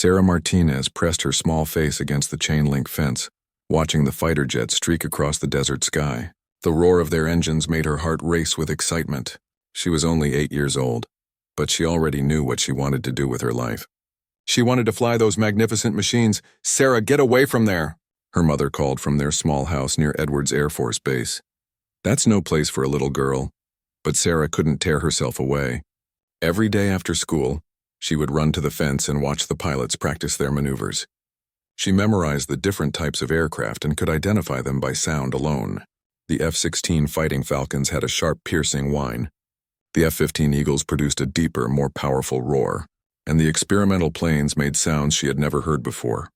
Sarah Martinez pressed her small face against the chain-link fence, watching the fighter jets streak across the desert sky. The roar of their engines made her heart race with excitement. She was only 8 years old, but she already knew what she wanted to do with her life. She wanted to fly those magnificent machines. "Sarah, get away from there!" her mother called from their small house near Edwards Air Force Base. That's no place for a little girl, but Sarah couldn't tear herself away. Every day after school, she would run to the fence and watch the pilots practice their maneuvers. She memorized the different types of aircraft and could identify them by sound alone. The F-16 Fighting Falcons had a sharp, piercing whine. The F-15 Eagles produced a deeper, more powerful roar, and the experimental planes made sounds she had never heard before.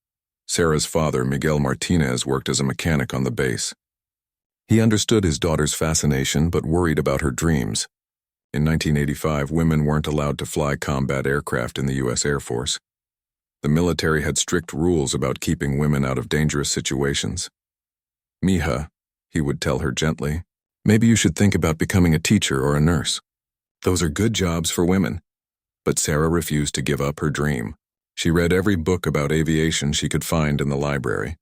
Sarah's father, Miguel Martinez, worked as a mechanic on the base. He understood his daughter's fascination but worried about her dreams. In 1985, women weren't allowed to fly combat aircraft in the U.S. Air Force. The military had strict rules about keeping women out of dangerous situations. "Mija," he would tell her gently, "maybe you should think about becoming a teacher or a nurse. Those are good jobs for women." But Sarah refused to give up her dream. She read every book about aviation she could find in the library.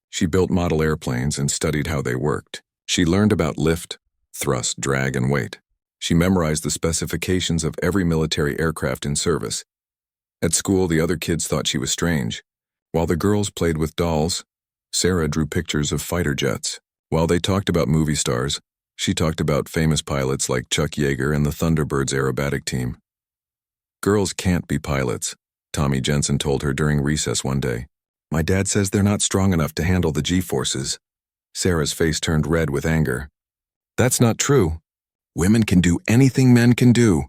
She built model airplanes and studied how they worked. She learned about lift, thrust, drag, and weight. She memorized the specifications of every military aircraft in service. At school, the other kids thought she was strange. While the girls played with dolls, Sarah drew pictures of fighter jets. While they talked about movie stars, she talked about famous pilots like Chuck Yeager and the Thunderbirds aerobatic team. "Girls can't be pilots," Tommy Jensen told her during recess one day. "My dad says they're not strong enough to handle the G-forces." Sarah's face turned red with anger. "That's not true. Women can do anything men can do."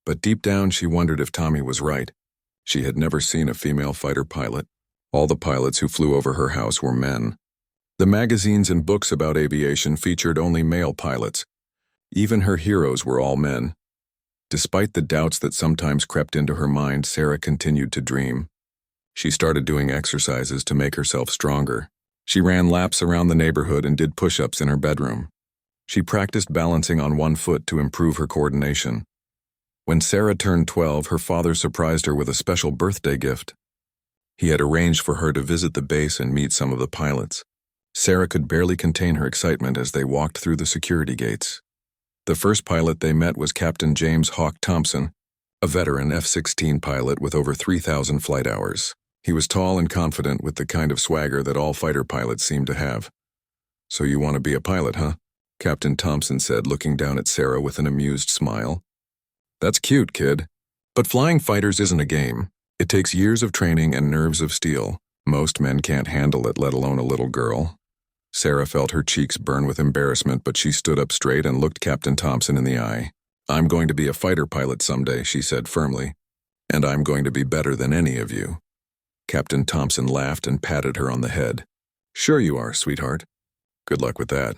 But deep down, she wondered if Tommy was right. She had never seen a female fighter pilot. All the pilots who flew over her house were men. The magazines and books about aviation featured only male pilots. Even her heroes were all men. Despite the doubts that sometimes crept into her mind, Sarah continued to dream. She started doing exercises to make herself stronger. She ran laps around the neighborhood and did push-ups in her bedroom. She practiced balancing on one foot to improve her coordination. When Sarah turned 12, her father surprised her with a special birthday gift. He had arranged for her to visit the base and meet some of the pilots. Sarah could barely contain her excitement as they walked through the security gates. The first pilot they met was Captain James "Hawk" Thompson, a veteran F-16 pilot with over 3,000 flight hours. He was tall and confident with the kind of swagger that all fighter pilots seem to have. "So you want to be a pilot, huh?" Captain Thompson said, looking down at Sarah with an amused smile. "That's cute, kid. But flying fighters isn't a game. It takes years of training and nerves of steel. Most men can't handle it, let alone a little girl." Sarah felt her cheeks burn with embarrassment, but she stood up straight and looked Captain Thompson in the eye. "I'm going to be a fighter pilot someday," she said firmly. "And I'm going to be better than any of you." Captain Thompson laughed and patted her on the head. "Sure you are, sweetheart. Good luck with that."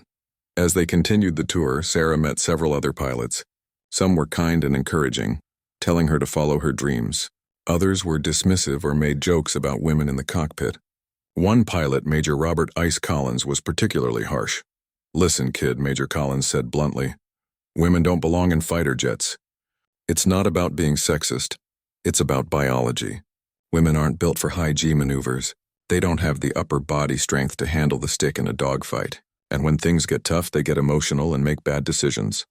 As they continued the tour, Sarah met several other pilots. Some were kind and encouraging, telling her to follow her dreams. Others were dismissive or made jokes about women in the cockpit. One pilot, Major Robert Ice Collins, was particularly harsh. "Listen, kid," Major Collins said bluntly. "Women don't belong in fighter jets. It's not about being sexist. It's about biology. Women aren't built for high-G maneuvers. They don't have the upper body strength to handle the stick in a dogfight. And when things get tough, they get emotional and make bad decisions."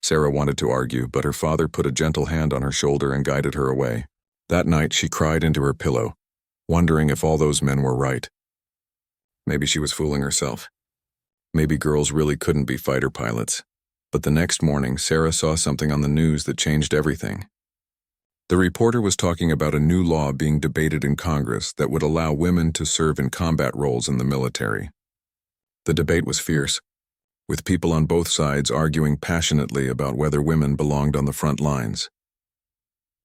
Sarah wanted to argue, but her father put a gentle hand on her shoulder and guided her away. That night, she cried into her pillow, wondering if all those men were right. Maybe she was fooling herself. Maybe girls really couldn't be fighter pilots. But the next morning, Sarah saw something on the news that changed everything. The reporter was talking about a new law being debated in Congress that would allow women to serve in combat roles in the military. The debate was fierce, with people on both sides arguing passionately about whether women belonged on the front lines.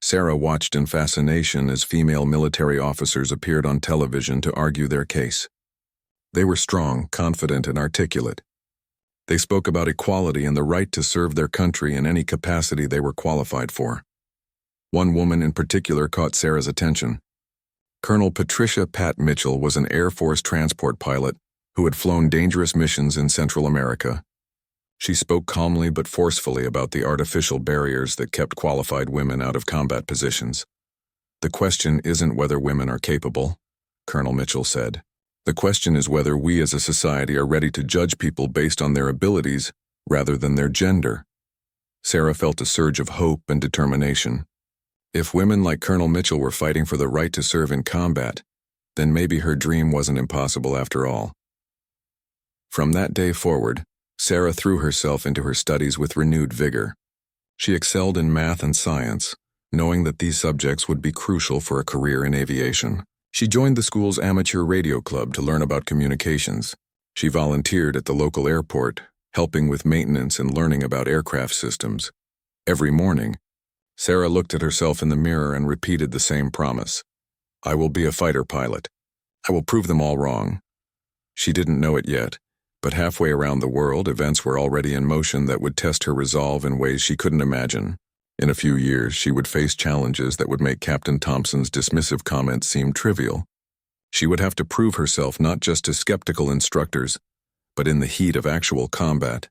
Sarah watched in fascination as female military officers appeared on television to argue their case. They were strong, confident, and articulate. They spoke about equality and the right to serve their country in any capacity they were qualified for. One woman in particular caught Sarah's attention. Colonel Patricia "Pat" Mitchell was an Air Force transport pilot who had flown dangerous missions in Central America. She spoke calmly but forcefully about the artificial barriers that kept qualified women out of combat positions. "The question isn't whether women are capable," Colonel Mitchell said. "The question is whether we as a society are ready to judge people based on their abilities rather than their gender." Sarah felt a surge of hope and determination. If women like Colonel Mitchell were fighting for the right to serve in combat, then maybe her dream wasn't impossible after all. From that day forward, Sarah threw herself into her studies with renewed vigor. She excelled in math and science, knowing that these subjects would be crucial for a career in aviation. She joined the school's amateur radio club to learn about communications. She volunteered at the local airport, helping with maintenance and learning about aircraft systems. Every morning, Sarah looked at herself in the mirror and repeated the same promise. "I will be a fighter pilot. I will prove them all wrong." She didn't know it yet, but halfway around the world, events were already in motion that would test her resolve in ways she couldn't imagine. In a few years, she would face challenges that would make Captain Thompson's dismissive comments seem trivial. She would have to prove herself not just to skeptical instructors, but in the heat of actual combat.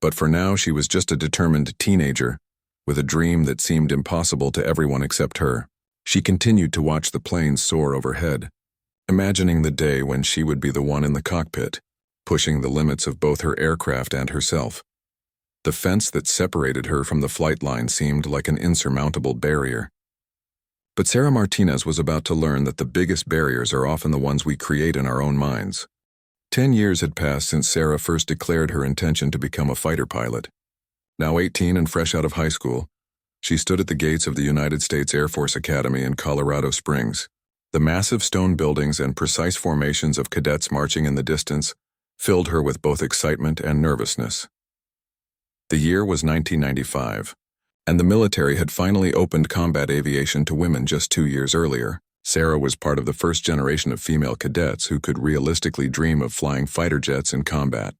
But for now, she was just a determined teenager, with a dream that seemed impossible to everyone except her. She continued to watch the planes soar overhead, imagining the day when she would be the one in the cockpit, pushing the limits of both her aircraft and herself. The fence that separated her from the flight line seemed like an insurmountable barrier. But Sarah Martinez was about to learn that the biggest barriers are often the ones we create in our own minds. 10 years had passed since Sarah first declared her intention to become a fighter pilot. Now 18 and fresh out of high school, she stood at the gates of the United States Air Force Academy in Colorado Springs. The massive stone buildings and precise formations of cadets marching in the distance filled her with both excitement and nervousness. The year was 1995, and the military had finally opened combat aviation to women just 2 years earlier. Sarah was part of the first generation of female cadets who could realistically dream of flying fighter jets in combat.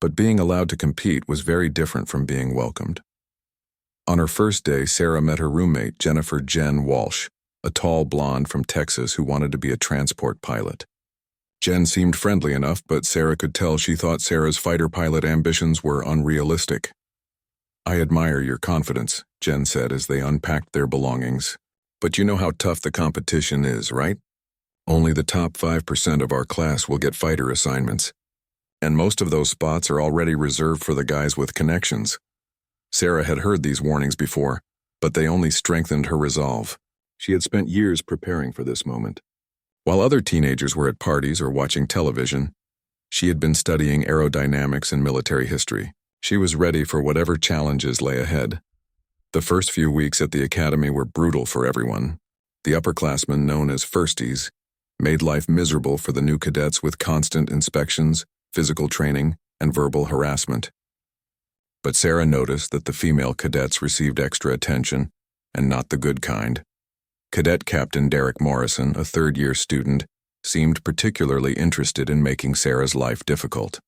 But being allowed to compete was very different from being welcomed. On her first day, Sarah met her roommate, Jennifer Jen Walsh, a tall blonde from Texas who wanted to be a transport pilot. Jen seemed friendly enough, but Sarah could tell she thought Sarah's fighter pilot ambitions were unrealistic. "I admire your confidence," Jen said as they unpacked their belongings. "But you know how tough the competition is, right? Only the top 5% of our class will get fighter assignments. And most of those spots are already reserved for the guys with connections." Sarah had heard these warnings before, but they only strengthened her resolve. She had spent years preparing for this moment. While other teenagers were at parties or watching television, she had been studying aerodynamics and military history. She was ready for whatever challenges lay ahead. The first few weeks at the academy were brutal for everyone. The upperclassmen, known as firsties, made life miserable for the new cadets with constant inspections, physical training, and verbal harassment. But Sarah noticed that the female cadets received extra attention, and not the good kind. Cadet Captain Derek Morrison, a third-year student, seemed particularly interested in making Sarah's life difficult.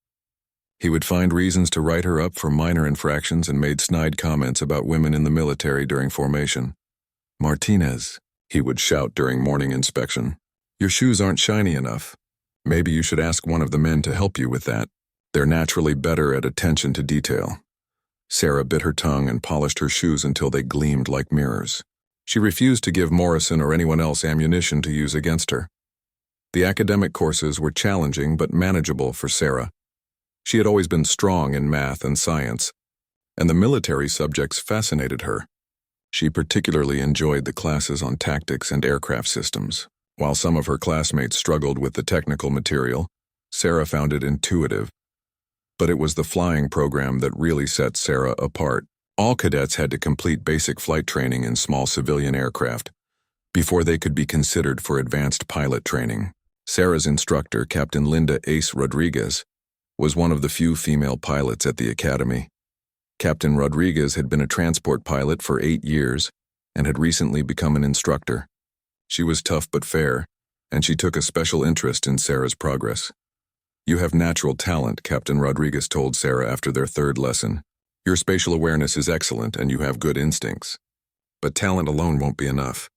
He would find reasons to write her up for minor infractions and made snide comments about women in the military during formation. "Martinez," he would shout during morning inspection, "your shoes aren't shiny enough. Maybe you should ask one of the men to help you with that. They're naturally better at attention to detail." Sarah bit her tongue and polished her shoes until they gleamed like mirrors. She refused to give Morrison or anyone else ammunition to use against her. The academic courses were challenging but manageable for Sarah. She had always been strong in math and science, and the military subjects fascinated her. She particularly enjoyed the classes on tactics and aircraft systems. While some of her classmates struggled with the technical material, Sarah found it intuitive. But it was the flying program that really set Sarah apart. All cadets had to complete basic flight training in small civilian aircraft before they could be considered for advanced pilot training. Sarah's instructor, Captain Linda Ace Rodriguez, was one of the few female pilots at the academy. Captain Rodriguez had been a transport pilot for 8 years and had recently become an instructor. She was tough but fair, and she took a special interest in Sarah's progress. "You have natural talent," Captain Rodriguez told Sarah after their third lesson. "Your spatial awareness is excellent and you have good instincts. But talent alone won't be enough.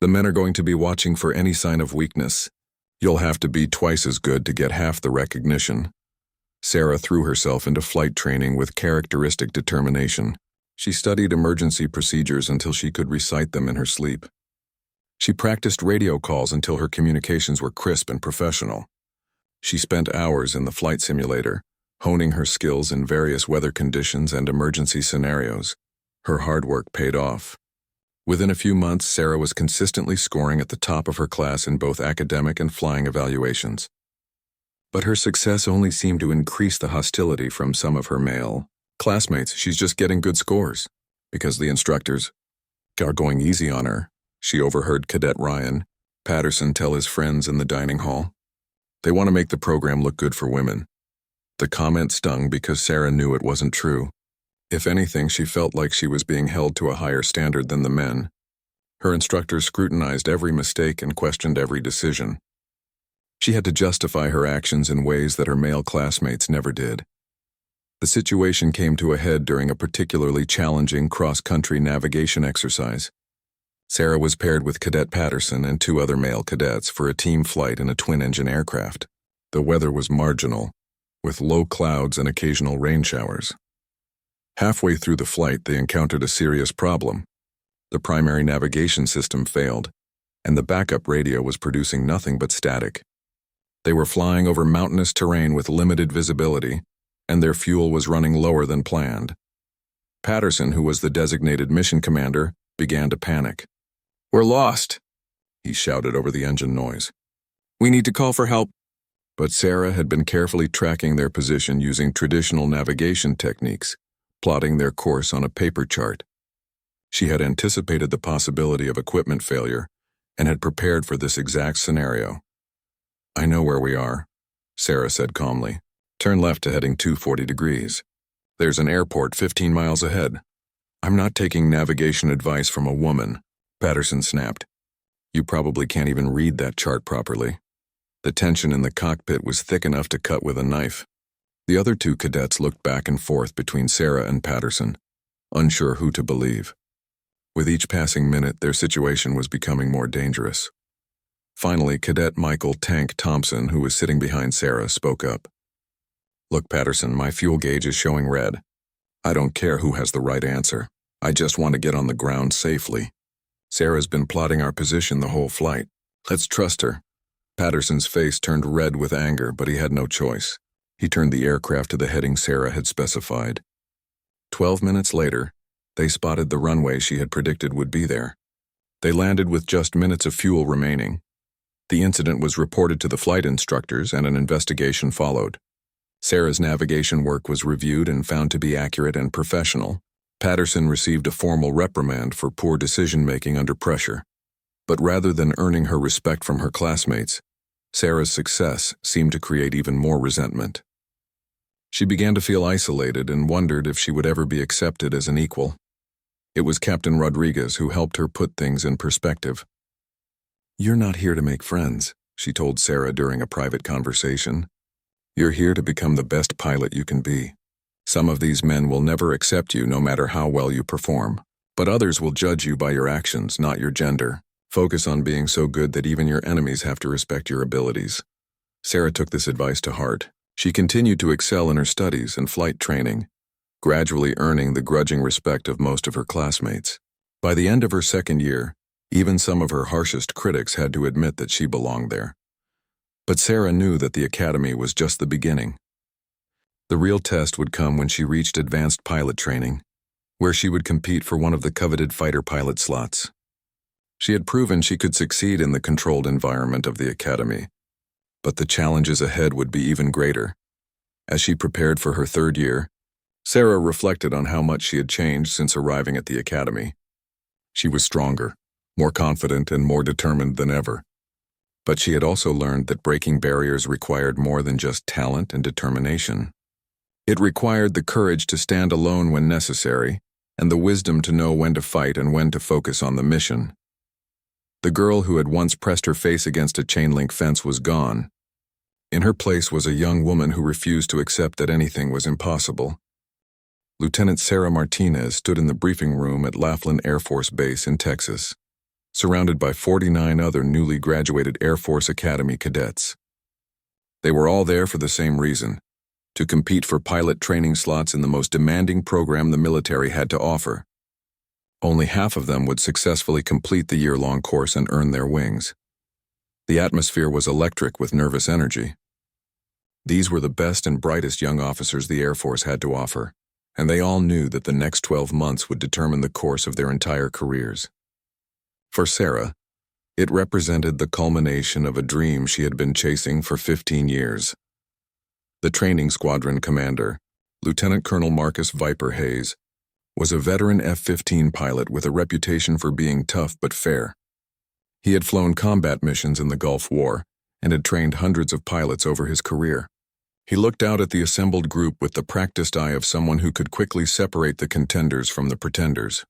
The men are going to be watching for any sign of weakness. You'll have to be twice as good to get half the recognition." Sarah threw herself into flight training with characteristic determination. She studied emergency procedures until she could recite them in her sleep. She practiced radio calls until her communications were crisp and professional. She spent hours in the flight simulator, honing her skills in various weather conditions and emergency scenarios. Her hard work paid off. Within a few months, Sarah was consistently scoring at the top of her class in both academic and flying evaluations. But her success only seemed to increase the hostility from some of her male classmates. She's just getting good scores because the instructors are going easy on her, she overheard Cadet Ryan Patterson tell his friends in the dining hall. They want to make the program look good for women. The comment stung because Sarah knew it wasn't true. If anything, she felt like she was being held to a higher standard than the men. Her instructors scrutinized every mistake and questioned every decision. She had to justify her actions in ways that her male classmates never did. The situation came to a head during a particularly challenging cross-country navigation exercise. Sarah was paired with Cadet Patterson and 2 other male cadets for a team flight in a twin-engine aircraft. The weather was marginal, with low clouds and occasional rain showers. Halfway through the flight, they encountered a serious problem. The primary navigation system failed, and the backup radio was producing nothing but static. They were flying over mountainous terrain with limited visibility, and their fuel was running lower than planned. Patterson, who was the designated mission commander, began to panic. "We're lost," he shouted over the engine noise. "We need to call for help." But Sarah had been carefully tracking their position using traditional navigation techniques, plotting their course on a paper chart. She had anticipated the possibility of equipment failure and had prepared for this exact scenario. "I know where we are," Sarah said calmly. "Turn left to heading 240 degrees. There's an airport 15 miles ahead." "I'm not taking navigation advice from a woman," Patterson snapped. "You probably can't even read that chart properly." The tension in the cockpit was thick enough to cut with a knife. The other 2 cadets looked back and forth between Sarah and Patterson, unsure who to believe. With each passing minute, their situation was becoming more dangerous. Finally, Cadet Michael "Tank" Thompson, who was sitting behind Sarah, spoke up. "Look, Patterson, my fuel gauge is showing red. I don't care who has the right answer. I just want to get on the ground safely. Sarah's been plotting our position the whole flight. Let's trust her." Patterson's face turned red with anger, but he had no choice. He turned the aircraft to the heading Sarah had specified. 12 minutes later, they spotted the runway she had predicted would be there. They landed with just minutes of fuel remaining. The incident was reported to the flight instructors, and an investigation followed. Sarah's navigation work was reviewed and found to be accurate and professional. Patterson received a formal reprimand for poor decision-making under pressure. But rather than earning her respect from her classmates, Sarah's success seemed to create even more resentment. She began to feel isolated and wondered if she would ever be accepted as an equal. It was Captain Rodriguez who helped her put things in perspective. "You're not here to make friends," she told Sarah during a private conversation. "You're here to become the best pilot you can be. Some of these men will never accept you no matter how well you perform, but others will judge you by your actions, not your gender. Focus on being so good that even your enemies have to respect your abilities." Sarah took this advice to heart. She continued to excel in her studies and flight training, gradually earning the grudging respect of most of her classmates. By the end of her 2nd year, even some of her harshest critics had to admit that she belonged there. But Sarah knew that the academy was just the beginning. The real test would come when she reached advanced pilot training, where she would compete for one of the coveted fighter pilot slots. She had proven she could succeed in the controlled environment of the academy, but the challenges ahead would be even greater. As she prepared for her 3rd year, Sarah reflected on how much she had changed since arriving at the academy. She was stronger, more confident, and more determined than ever. But she had also learned that breaking barriers required more than just talent and determination. It required the courage to stand alone when necessary, and the wisdom to know when to fight and when to focus on the mission. The girl who had once pressed her face against a chain-link fence was gone. In her place was a young woman who refused to accept that anything was impossible. Lieutenant Sarah Martinez stood in the briefing room at Laughlin Air Force Base in Texas, surrounded by 49 other newly graduated Air Force Academy cadets. They were all there for the same reason: to compete for pilot training slots in the most demanding program the military had to offer. Only half of them would successfully complete the year-long course and earn their wings. The atmosphere was electric with nervous energy. These were the best and brightest young officers the Air Force had to offer, and they all knew that the next 12 months would determine the course of their entire careers. For Sarah, it represented the culmination of a dream she had been chasing for 15 years. The training squadron commander, Lieutenant Colonel Marcus Viper Hayes, was a veteran F-15 pilot with a reputation for being tough but fair. He had flown combat missions in the Gulf War and had trained hundreds of pilots over his career. He looked out at the assembled group with the practiced eye of someone who could quickly separate the contenders from the pretenders.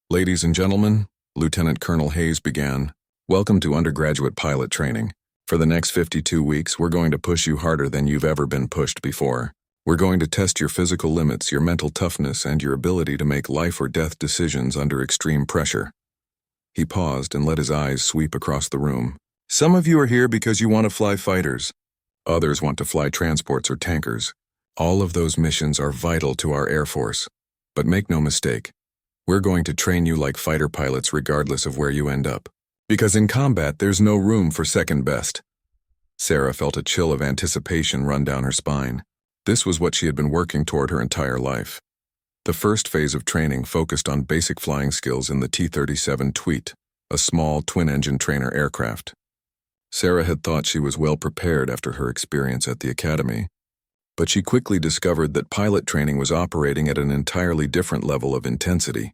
"Ladies and gentlemen," Lieutenant Colonel Hayes began, "welcome to undergraduate pilot training. For the next 52 weeks, we're going to push you harder than you've ever been pushed before. We're going to test your physical limits, your mental toughness, and your ability to make life-or-death decisions under extreme pressure." He paused and let his eyes sweep across the room. "Some of you are here because you want to fly fighters. Others want to fly transports or tankers. All of those missions are vital to our Air Force. But make no mistake, we're going to train you like fighter pilots regardless of where you end up. Because in combat, there's no room for second best." Sarah felt a chill of anticipation run down her spine. This was what she had been working toward her entire life. The first phase of training focused on basic flying skills in the T-37 Tweet, a small twin-engine trainer aircraft. Sarah had thought she was well prepared after her experience at the academy, but she quickly discovered that pilot training was operating at an entirely different level of intensity.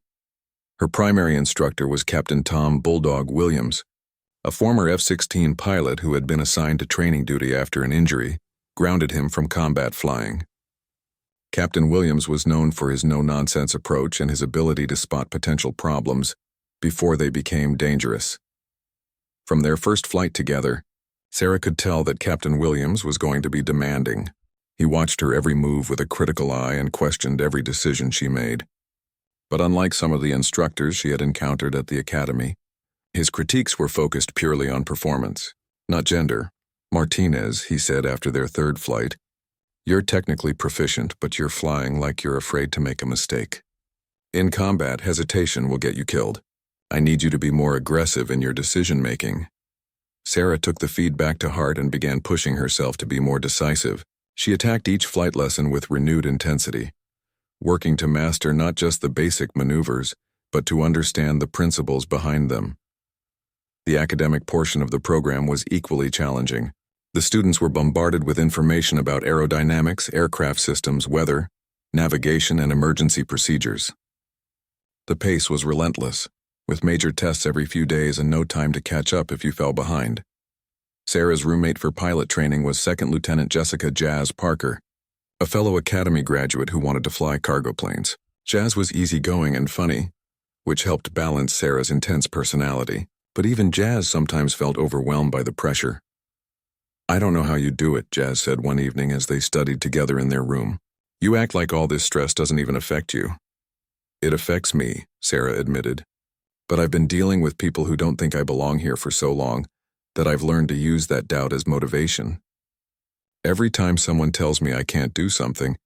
Her primary instructor was Captain Tom Bulldog Williams, a former F-16 pilot who had been assigned to training duty after an injury grounded him from combat flying. Captain Williams was known for his no-nonsense approach and his ability to spot potential problems before they became dangerous. From their first flight together, Sarah could tell that Captain Williams was going to be demanding. He watched her every move with a critical eye and questioned every decision she made. But unlike some of the instructors she had encountered at the academy, his critiques were focused purely on performance, not gender. "Martinez," he said after their third flight, "you're technically proficient, but you're flying like you're afraid to make a mistake. In combat, hesitation will get you killed. I need you to be more aggressive in your decision-making." Sarah took the feedback to heart and began pushing herself to be more decisive. She attacked each flight lesson with renewed intensity, working to master not just the basic maneuvers, but to understand the principles behind them. The academic portion of the program was equally challenging. The students were bombarded with information about aerodynamics, aircraft systems, weather, navigation, and emergency procedures. The pace was relentless, with major tests every few days and no time to catch up if you fell behind. Sarah's roommate for pilot training was Second Lieutenant Jessica "Jazz" Parker, a fellow academy graduate who wanted to fly cargo planes. Jazz was easygoing and funny, which helped balance Sarah's intense personality, but even Jazz sometimes felt overwhelmed by the pressure. "I don't know how you do it," Jazz said one evening as they studied together in their room. "You act like all this stress doesn't even affect you." "It affects me," Sarah admitted. "But I've been dealing with people who don't think I belong here for so long that I've learned to use that doubt as motivation. Every time someone tells me I can't do something,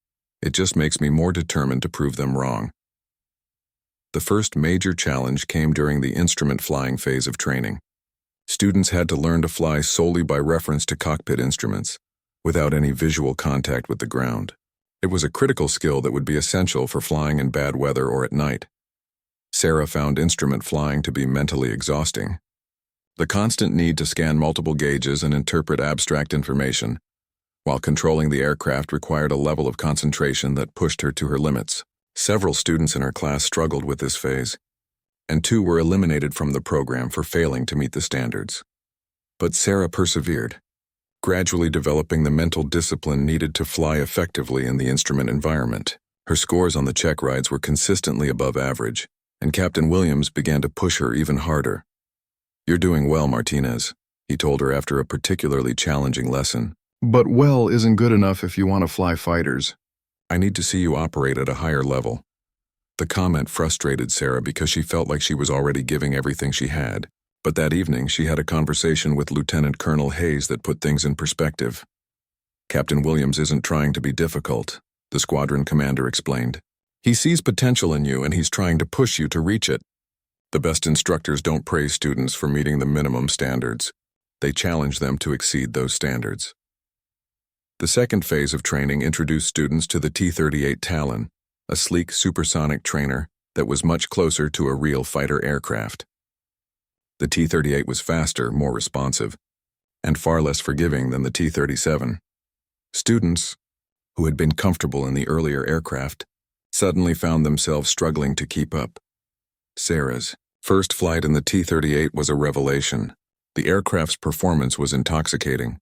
it just makes me more determined to prove them wrong." The first major challenge came during the instrument flying phase of training. Students had to learn to fly solely by reference to cockpit instruments, without any visual contact with the ground. It was a critical skill that would be essential for flying in bad weather or at night. Sarah found instrument flying to be mentally exhausting. The constant need to scan multiple gauges and interpret abstract information, while controlling the aircraft, required a level of concentration that pushed her to her limits. Several students in her class struggled with this phase, and 2 were eliminated from the program for failing to meet the standards. But Sarah persevered, gradually developing the mental discipline needed to fly effectively in the instrument environment. Her scores on the check rides were consistently above average, and Captain Williams began to push her even harder. "You're doing well, Martinez," he told her after a particularly challenging lesson. "But well isn't good enough if you want to fly fighters. I need to see you operate at a higher level." The comment frustrated Sarah because she felt like she was already giving everything she had. But that evening, she had a conversation with Lieutenant Colonel Hayes that put things in perspective. "Captain Williams isn't trying to be difficult," the squadron commander explained. He sees potential in you and he's trying to push you to reach it. The best instructors don't praise students for meeting the minimum standards. They challenge them to exceed those standards. The second phase of training introduced students to the T-38 Talon, a sleek supersonic trainer that was much closer to a real fighter aircraft. The T-38 was faster, more responsive, and far less forgiving than the T-37. Students, who had been comfortable in the earlier aircraft, suddenly found themselves struggling to keep up. Sarah's first flight in the T-38 was a revelation. The aircraft's performance was intoxicating.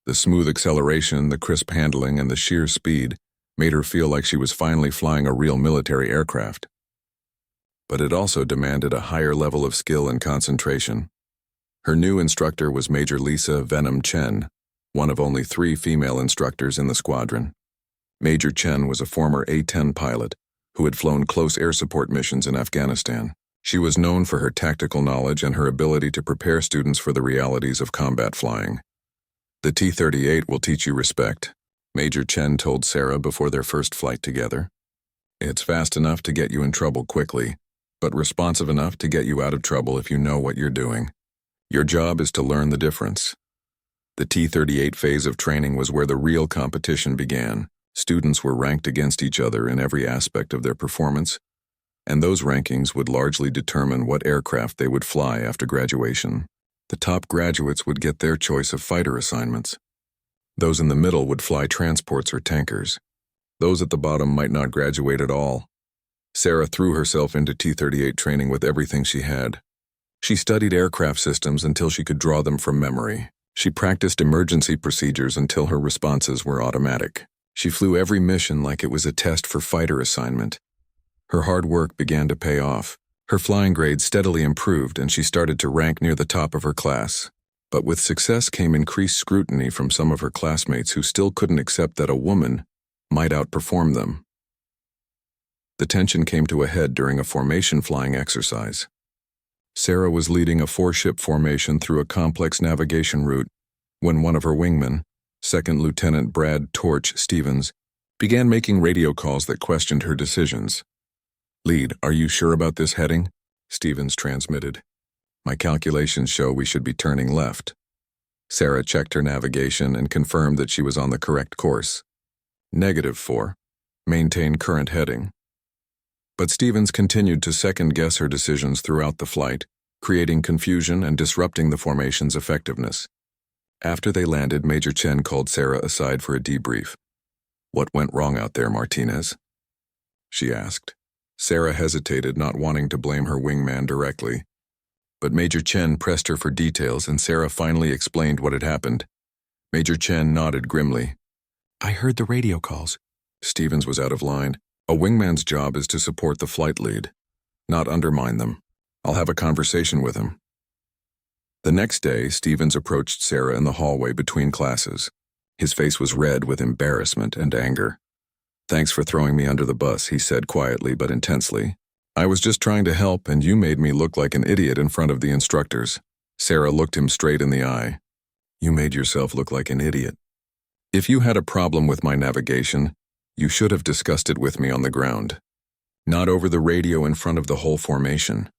The smooth acceleration, the crisp handling, and the sheer speed made her feel like she was finally flying a real military aircraft. But it also demanded a higher level of skill and concentration. Her new instructor was Major Lisa Venom Chen, one of only 3 female instructors in the squadron. Major Chen was a former A-10 pilot who had flown close air support missions in Afghanistan. She was known for her tactical knowledge and her ability to prepare students for the realities of combat flying. "The T-38 will teach you respect," Major Chen told Sarah before their first flight together. "It's fast enough to get you in trouble quickly, but responsive enough to get you out of trouble if you know what you're doing. Your job is to learn the difference." The T-38 phase of training was where the real competition began. Students were ranked against each other in every aspect of their performance, and those rankings would largely determine what aircraft they would fly after graduation. The top graduates would get their choice of fighter assignments. Those in the middle would fly transports or tankers. Those at the bottom might not graduate at all. Sarah threw herself into T-38 training with everything she had. She studied aircraft systems until she could draw them from memory. She practiced emergency procedures until her responses were automatic. She flew every mission like it was a test for fighter assignment. Her hard work began to pay off. Her flying grades steadily improved and she started to rank near the top of her class. But with success came increased scrutiny from some of her classmates who still couldn't accept that a woman might outperform them. The tension came to a head during a formation flying exercise. Sarah was leading a 4-ship formation through a complex navigation route when one of her wingmen, Second Lieutenant Brad "Torch" Stevens, began making radio calls that questioned her decisions. "Lead, are you sure about this heading?" Stevens transmitted. "My calculations show we should be turning left." Sarah checked her navigation and confirmed that she was on the correct course. -4. Maintain current heading. But Stevens continued to second-guess her decisions throughout the flight, creating confusion and disrupting the formation's effectiveness. After they landed, Major Chen called Sarah aside for a debrief. "What went wrong out there, Martinez?" she asked. Sarah hesitated, not wanting to blame her wingman directly. But Major Chen pressed her for details and Sarah finally explained what had happened. Major Chen nodded grimly. "I heard the radio calls." Stevens was out of line. "A wingman's job is to support the flight lead, not undermine them. I'll have a conversation with him." The next day, Stevens approached Sarah in the hallway between classes. His face was red with embarrassment and anger. "Thanks for throwing me under the bus," he said quietly but intensely. "I was just trying to help and you made me look like an idiot in front of the instructors." Sarah looked him straight in the eye. "You made yourself look like an idiot. If you had a problem with my navigation, you should have discussed it with me on the ground, not over the radio in front of the whole formation."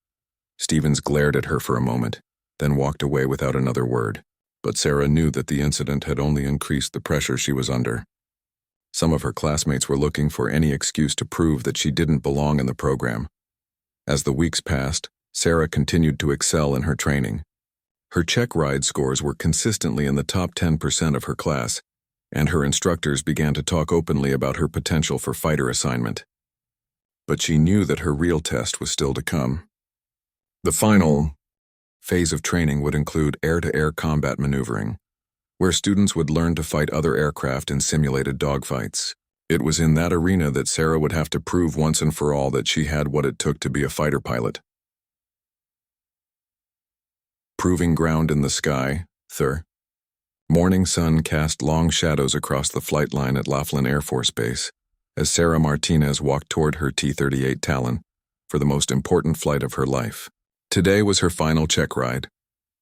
Stevens glared at her for a moment, then walked away without another word. But Sarah knew that the incident had only increased the pressure she was under. Some of her classmates were looking for any excuse to prove that she didn't belong in the program. As the weeks passed, Sarah continued to excel in her training. Her check ride scores were consistently in the top 10% of her class, and her instructors began to talk openly about her potential for fighter assignment. But she knew that her real test was still to come. The final phase of training would include air-to-air combat maneuvering, where students would learn to fight other aircraft in simulated dogfights. It was in that arena that Sarah would have to prove once and for all that she had what it took to be a fighter pilot. Proving ground in the sky, Thur. Morning sun cast long shadows across the flight line at Laughlin Air Force Base as Sarah Martinez walked toward her T-38 Talon for the most important flight of her life. Today was her final check ride,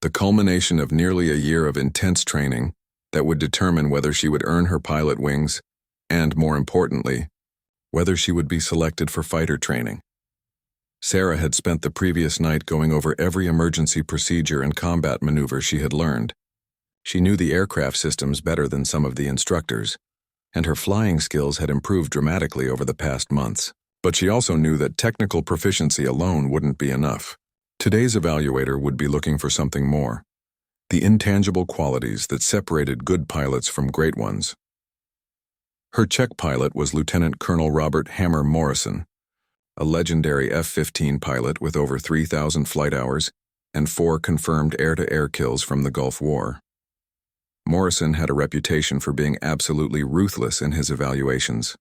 the culmination of nearly a year of intense training that would determine whether she would earn her pilot wings and, more importantly, whether she would be selected for fighter training. Sarah had spent the previous night going over every emergency procedure and combat maneuver she had learned. She knew the aircraft systems better than some of the instructors, and her flying skills had improved dramatically over the past months. But she also knew that technical proficiency alone wouldn't be enough. Today's evaluator would be looking for something more: the intangible qualities that separated good pilots from great ones. Her check pilot was Lieutenant Colonel Robert Hammer Morrison, a legendary F-15 pilot with over 3,000 flight hours and 4 confirmed air-to-air kills from the Gulf War. Morrison had a reputation for being absolutely ruthless in his evaluations.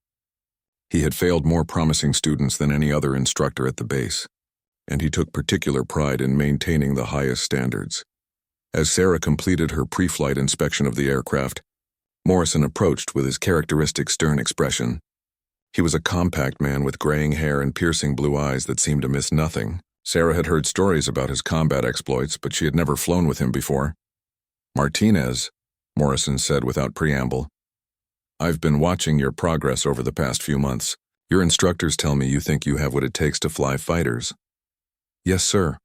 He had failed more promising students than any other instructor at the base, and he took particular pride in maintaining the highest standards. As Sarah completed her pre-flight inspection of the aircraft, Morrison approached with his characteristic stern expression. He was a compact man with graying hair and piercing blue eyes that seemed to miss nothing. Sarah had heard stories about his combat exploits, but she had never flown with him before. "Martinez," Morrison said without preamble, "I've been watching your progress over the past few months. Your instructors tell me you think you have what it takes to fly fighters." "Yes, sir,"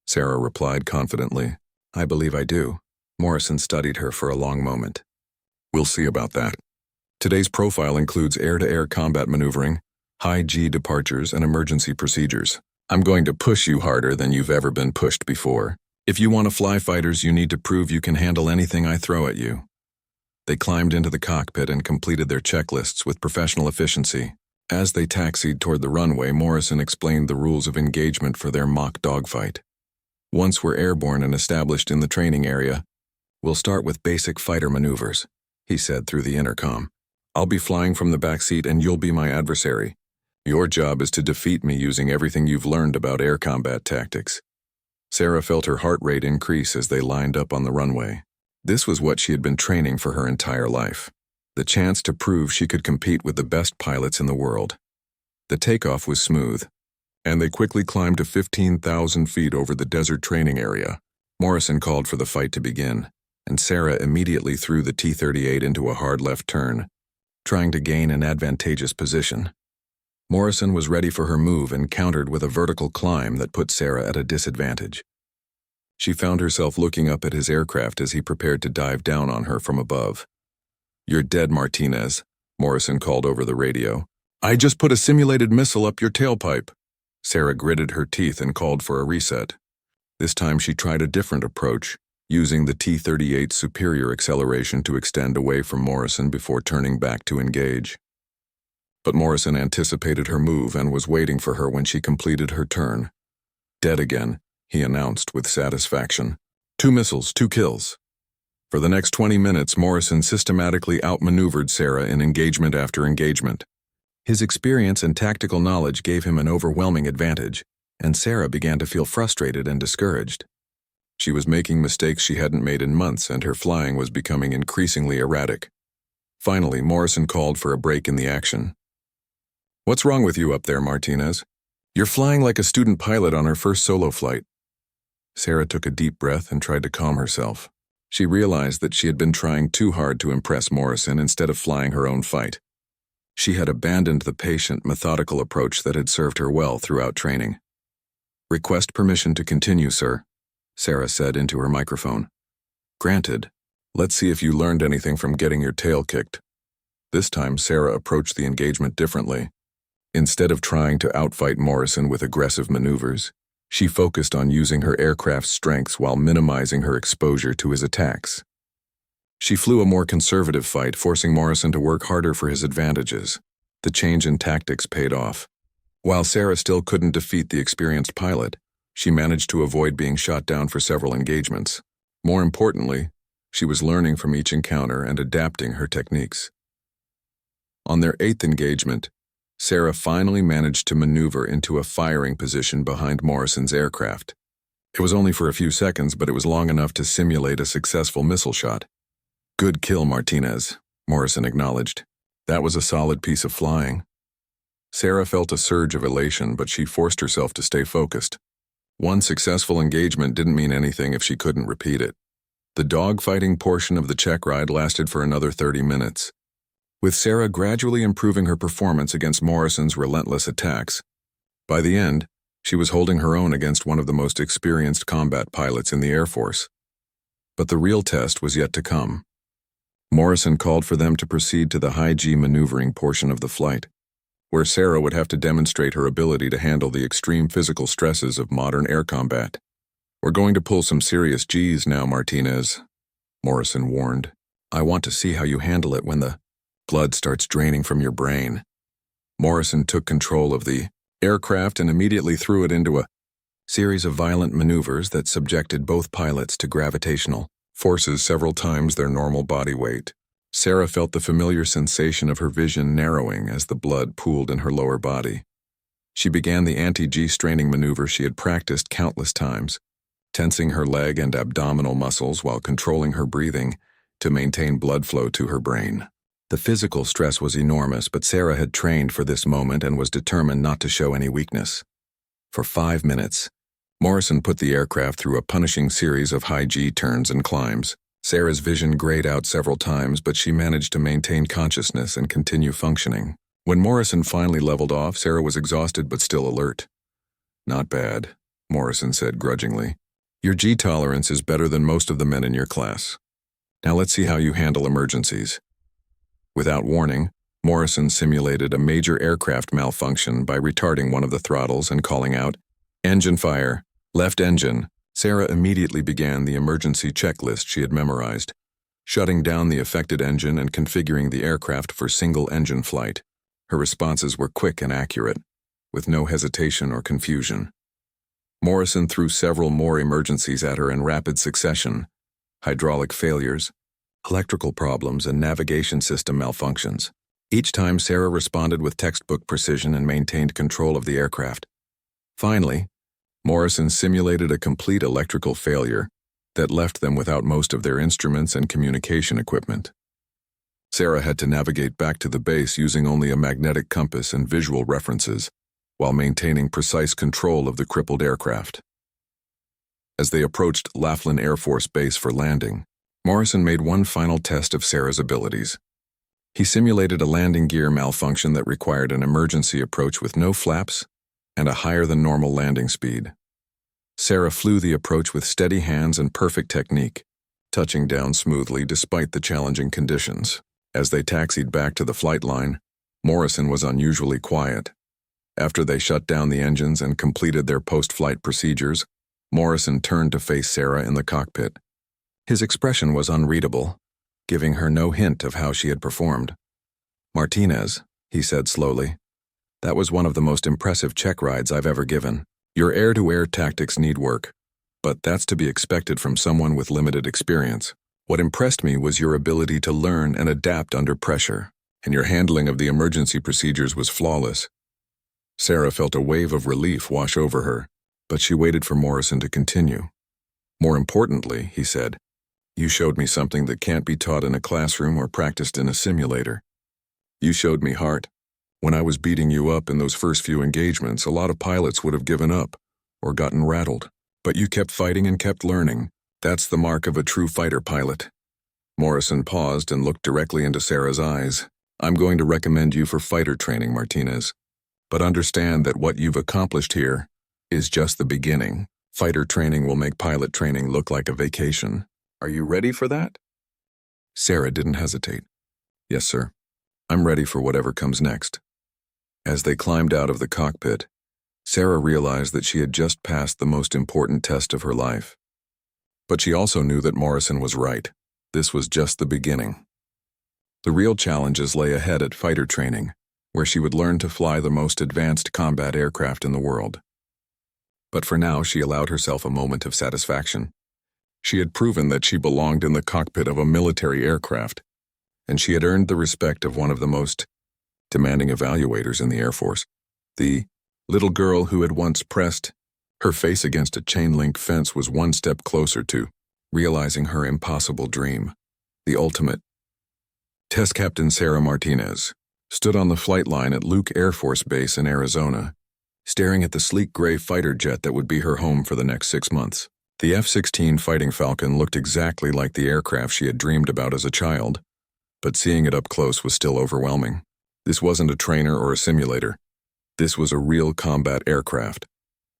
Sarah replied confidently. "I believe I do." Morrison studied her for a long moment. "We'll see about that. Today's profile includes air-to-air combat maneuvering, high-G departures, and emergency procedures. I'm going to push you harder than you've ever been pushed before. If you want to fly fighters, you need to prove you can handle anything I throw at you." They climbed into the cockpit and completed their checklists with professional efficiency. As they taxied toward the runway, Morrison explained the rules of engagement for their mock dogfight. "Once we're airborne and established in the training area, we'll start with basic fighter maneuvers," he said through the intercom. "I'll be flying from the back seat and you'll be my adversary. Your job is to defeat me using everything you've learned about air combat tactics." Sarah felt her heart rate increase as they lined up on the runway. This was what she had been training for her entire life: the chance to prove she could compete with the best pilots in the world. The takeoff was smooth, and they quickly climbed to 15,000 feet over the desert training area. Morrison called for the fight to begin, and Sarah immediately threw the T-38 into a hard left turn, trying to gain an advantageous position. Morrison was ready for her move and countered with a vertical climb that put Sarah at a disadvantage. She found herself looking up at his aircraft as he prepared to dive down on her from above. "You're dead, Martinez," Morrison called over the radio. "I just put a simulated missile up your tailpipe." Sarah gritted her teeth and called for a reset. This time she tried a different approach, using the T-38's superior acceleration to extend away from Morrison before turning back to engage. But Morrison anticipated her move and was waiting for her when she completed her turn. "Dead again," he announced with satisfaction. "2 missiles, 2 kills." For the next 20 minutes, Morrison systematically outmaneuvered Sarah in engagement after engagement. His experience and tactical knowledge gave him an overwhelming advantage, and Sarah began to feel frustrated and discouraged. She was making mistakes she hadn't made in months, and her flying was becoming increasingly erratic. Finally, Morrison called for a break in the action. "What's wrong with you up there, Martinez? You're flying like a student pilot on her first solo flight." Sarah took a deep breath and tried to calm herself. She realized that she had been trying too hard to impress Morrison instead of flying her own fight. She had abandoned the patient, methodical approach that had served her well throughout training. "Request permission to continue, sir," Sarah said into her microphone. "Granted. Let's see if you learned anything from getting your tail kicked." This time, Sarah approached the engagement differently. Instead of trying to outfight Morrison with aggressive maneuvers, she focused on using her aircraft's strengths while minimizing her exposure to his attacks. She flew a more conservative fight, forcing Morrison to work harder for his advantages. The change in tactics paid off. While Sarah still couldn't defeat the experienced pilot, she managed to avoid being shot down for several engagements. More importantly, she was learning from each encounter and adapting her techniques. On their 8th engagement, Sarah finally managed to maneuver into a firing position behind Morrison's aircraft. It was only for a few seconds, but it was long enough to simulate a successful missile shot. "Good kill, Martinez," Morrison acknowledged. "That was a solid piece of flying." Sarah felt a surge of elation, but she forced herself to stay focused. One successful engagement didn't mean anything if she couldn't repeat it. The dogfighting portion of the check ride lasted for another 30 minutes. with Sarah gradually improving her performance against Morrison's relentless attacks. By the end, she was holding her own against one of the most experienced combat pilots in the Air Force. But the real test was yet to come. Morrison called for them to proceed to the high-G maneuvering portion of the flight, where Sarah would have to demonstrate her ability to handle the extreme physical stresses of modern air combat. "We're going to pull some serious Gs now, Martinez," Morrison warned. "I want to see how you handle it when the blood starts draining from your brain." Morrison took control of the aircraft and immediately threw it into a series of violent maneuvers that subjected both pilots to gravitational forces several times their normal body weight. Sarah felt the familiar sensation of her vision narrowing as the blood pooled in her lower body. She began the anti-G straining maneuver she had practiced countless times, tensing her leg and abdominal muscles while controlling her breathing to maintain blood flow to her brain. The physical stress was enormous, but Sarah had trained for this moment and was determined not to show any weakness. For 5 minutes, Morrison put the aircraft through a punishing series of high-G turns and climbs. Sarah's vision grayed out several times, but she managed to maintain consciousness and continue functioning. When Morrison finally leveled off, Sarah was exhausted but still alert. "Not bad," Morrison said grudgingly. "Your G tolerance is better than most of the men in your class. Now let's see how you handle emergencies." Without warning, Morrison simulated a major aircraft malfunction by retarding one of the throttles and calling out, "Engine fire, left engine." Sarah immediately began the emergency checklist she had memorized, shutting down the affected engine and configuring the aircraft for single-engine flight. Her responses were quick and accurate, with no hesitation or confusion. Morrison threw several more emergencies at her in rapid succession: hydraulic failures, electrical problems, and navigation system malfunctions. Each time, Sarah responded with textbook precision and maintained control of the aircraft. Finally, Morrison simulated a complete electrical failure that left them without most of their instruments and communication equipment. Sarah had to navigate back to the base using only a magnetic compass and visual references, while maintaining precise control of the crippled aircraft. As they approached Laughlin Air Force Base for landing, Morrison made one final test of Sarah's abilities. He simulated a landing gear malfunction that required an emergency approach with no flaps and a higher-than-normal landing speed. Sarah flew the approach with steady hands and perfect technique, touching down smoothly despite the challenging conditions. As they taxied back to the flight line, Morrison was unusually quiet. After they shut down the engines and completed their post-flight procedures, Morrison turned to face Sarah in the cockpit. His expression was unreadable, giving her no hint of how she had performed. "Martinez," he said slowly, "that was one of the most impressive check rides I've ever given. Your air-to-air tactics need work, but that's to be expected from someone with limited experience. What impressed me was your ability to learn and adapt under pressure, and your handling of the emergency procedures was flawless." Sarah felt a wave of relief wash over her, but she waited for Morrison to continue. "More importantly," he said, "you showed me something that can't be taught in a classroom or practiced in a simulator. You showed me heart. When I was beating you up in those first few engagements, a lot of pilots would have given up or gotten rattled. But you kept fighting and kept learning. That's the mark of a true fighter pilot." Morrison paused and looked directly into Sarah's eyes. "I'm going to recommend you for fighter training, Martinez. But understand that what you've accomplished here is just the beginning. Fighter training will make pilot training look like a vacation. Are you ready for that?" Sarah didn't hesitate. "Yes, sir. I'm ready for whatever comes next." As they climbed out of the cockpit, Sarah realized that she had just passed the most important test of her life. But she also knew that Morrison was right. This was just the beginning. The real challenges lay ahead at fighter training, where she would learn to fly the most advanced combat aircraft in the world. But for now, she allowed herself a moment of satisfaction. She had proven that she belonged in the cockpit of a military aircraft, and she had earned the respect of one of the most demanding evaluators in the Air Force. The little girl who had once pressed her face against a chain-link fence was one step closer to realizing her impossible dream. The ultimate. Test Captain Sarah Martinez stood on the flight line at Luke Air Force Base in Arizona, staring at the sleek gray fighter jet that would be her home for the next 6 months. The F-16 Fighting Falcon looked exactly like the aircraft she had dreamed about as a child, but seeing it up close was still overwhelming. This wasn't a trainer or a simulator. This was a real combat aircraft,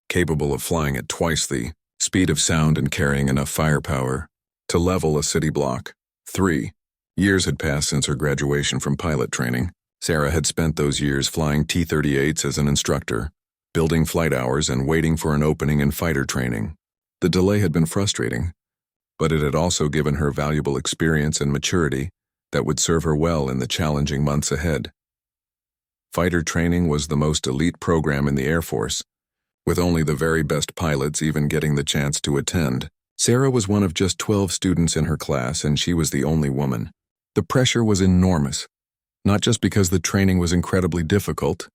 capable of flying at twice the speed of sound and carrying enough firepower to level a city block. 3 years had passed since her graduation from pilot training. Sarah had spent those years flying T-38s as an instructor, building flight hours and waiting for an opening in fighter training. The delay had been frustrating, but it had also given her valuable experience and maturity that would serve her well in the challenging months ahead. Fighter training was the most elite program in the Air Force, with only the very best pilots even getting the chance to attend. Sarah was one of just 12 students in her class, and she was the only woman. The pressure was enormous, not just because the training was incredibly difficult,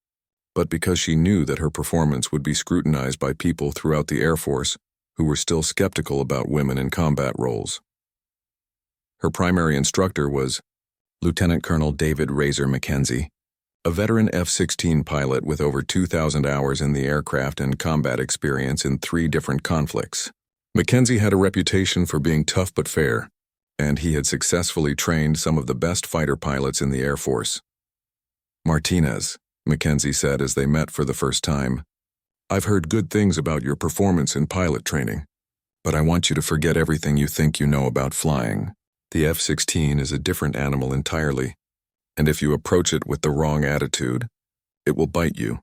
but because she knew that her performance would be scrutinized by people throughout the Air Force who were still skeptical about women in combat roles. Her primary instructor was Lieutenant Colonel David Razor Mackenzie, a veteran F-16 pilot with over 2,000 hours in the aircraft and combat experience in 3 different conflicts. Mackenzie had a reputation for being tough but fair, and he had successfully trained some of the best fighter pilots in the Air Force. "Martinez," Mackenzie said as they met for the first time, "I've heard good things about your performance in pilot training, but I want you to forget everything you think you know about flying. The F-16 is a different animal entirely, and if you approach it with the wrong attitude, it will bite you."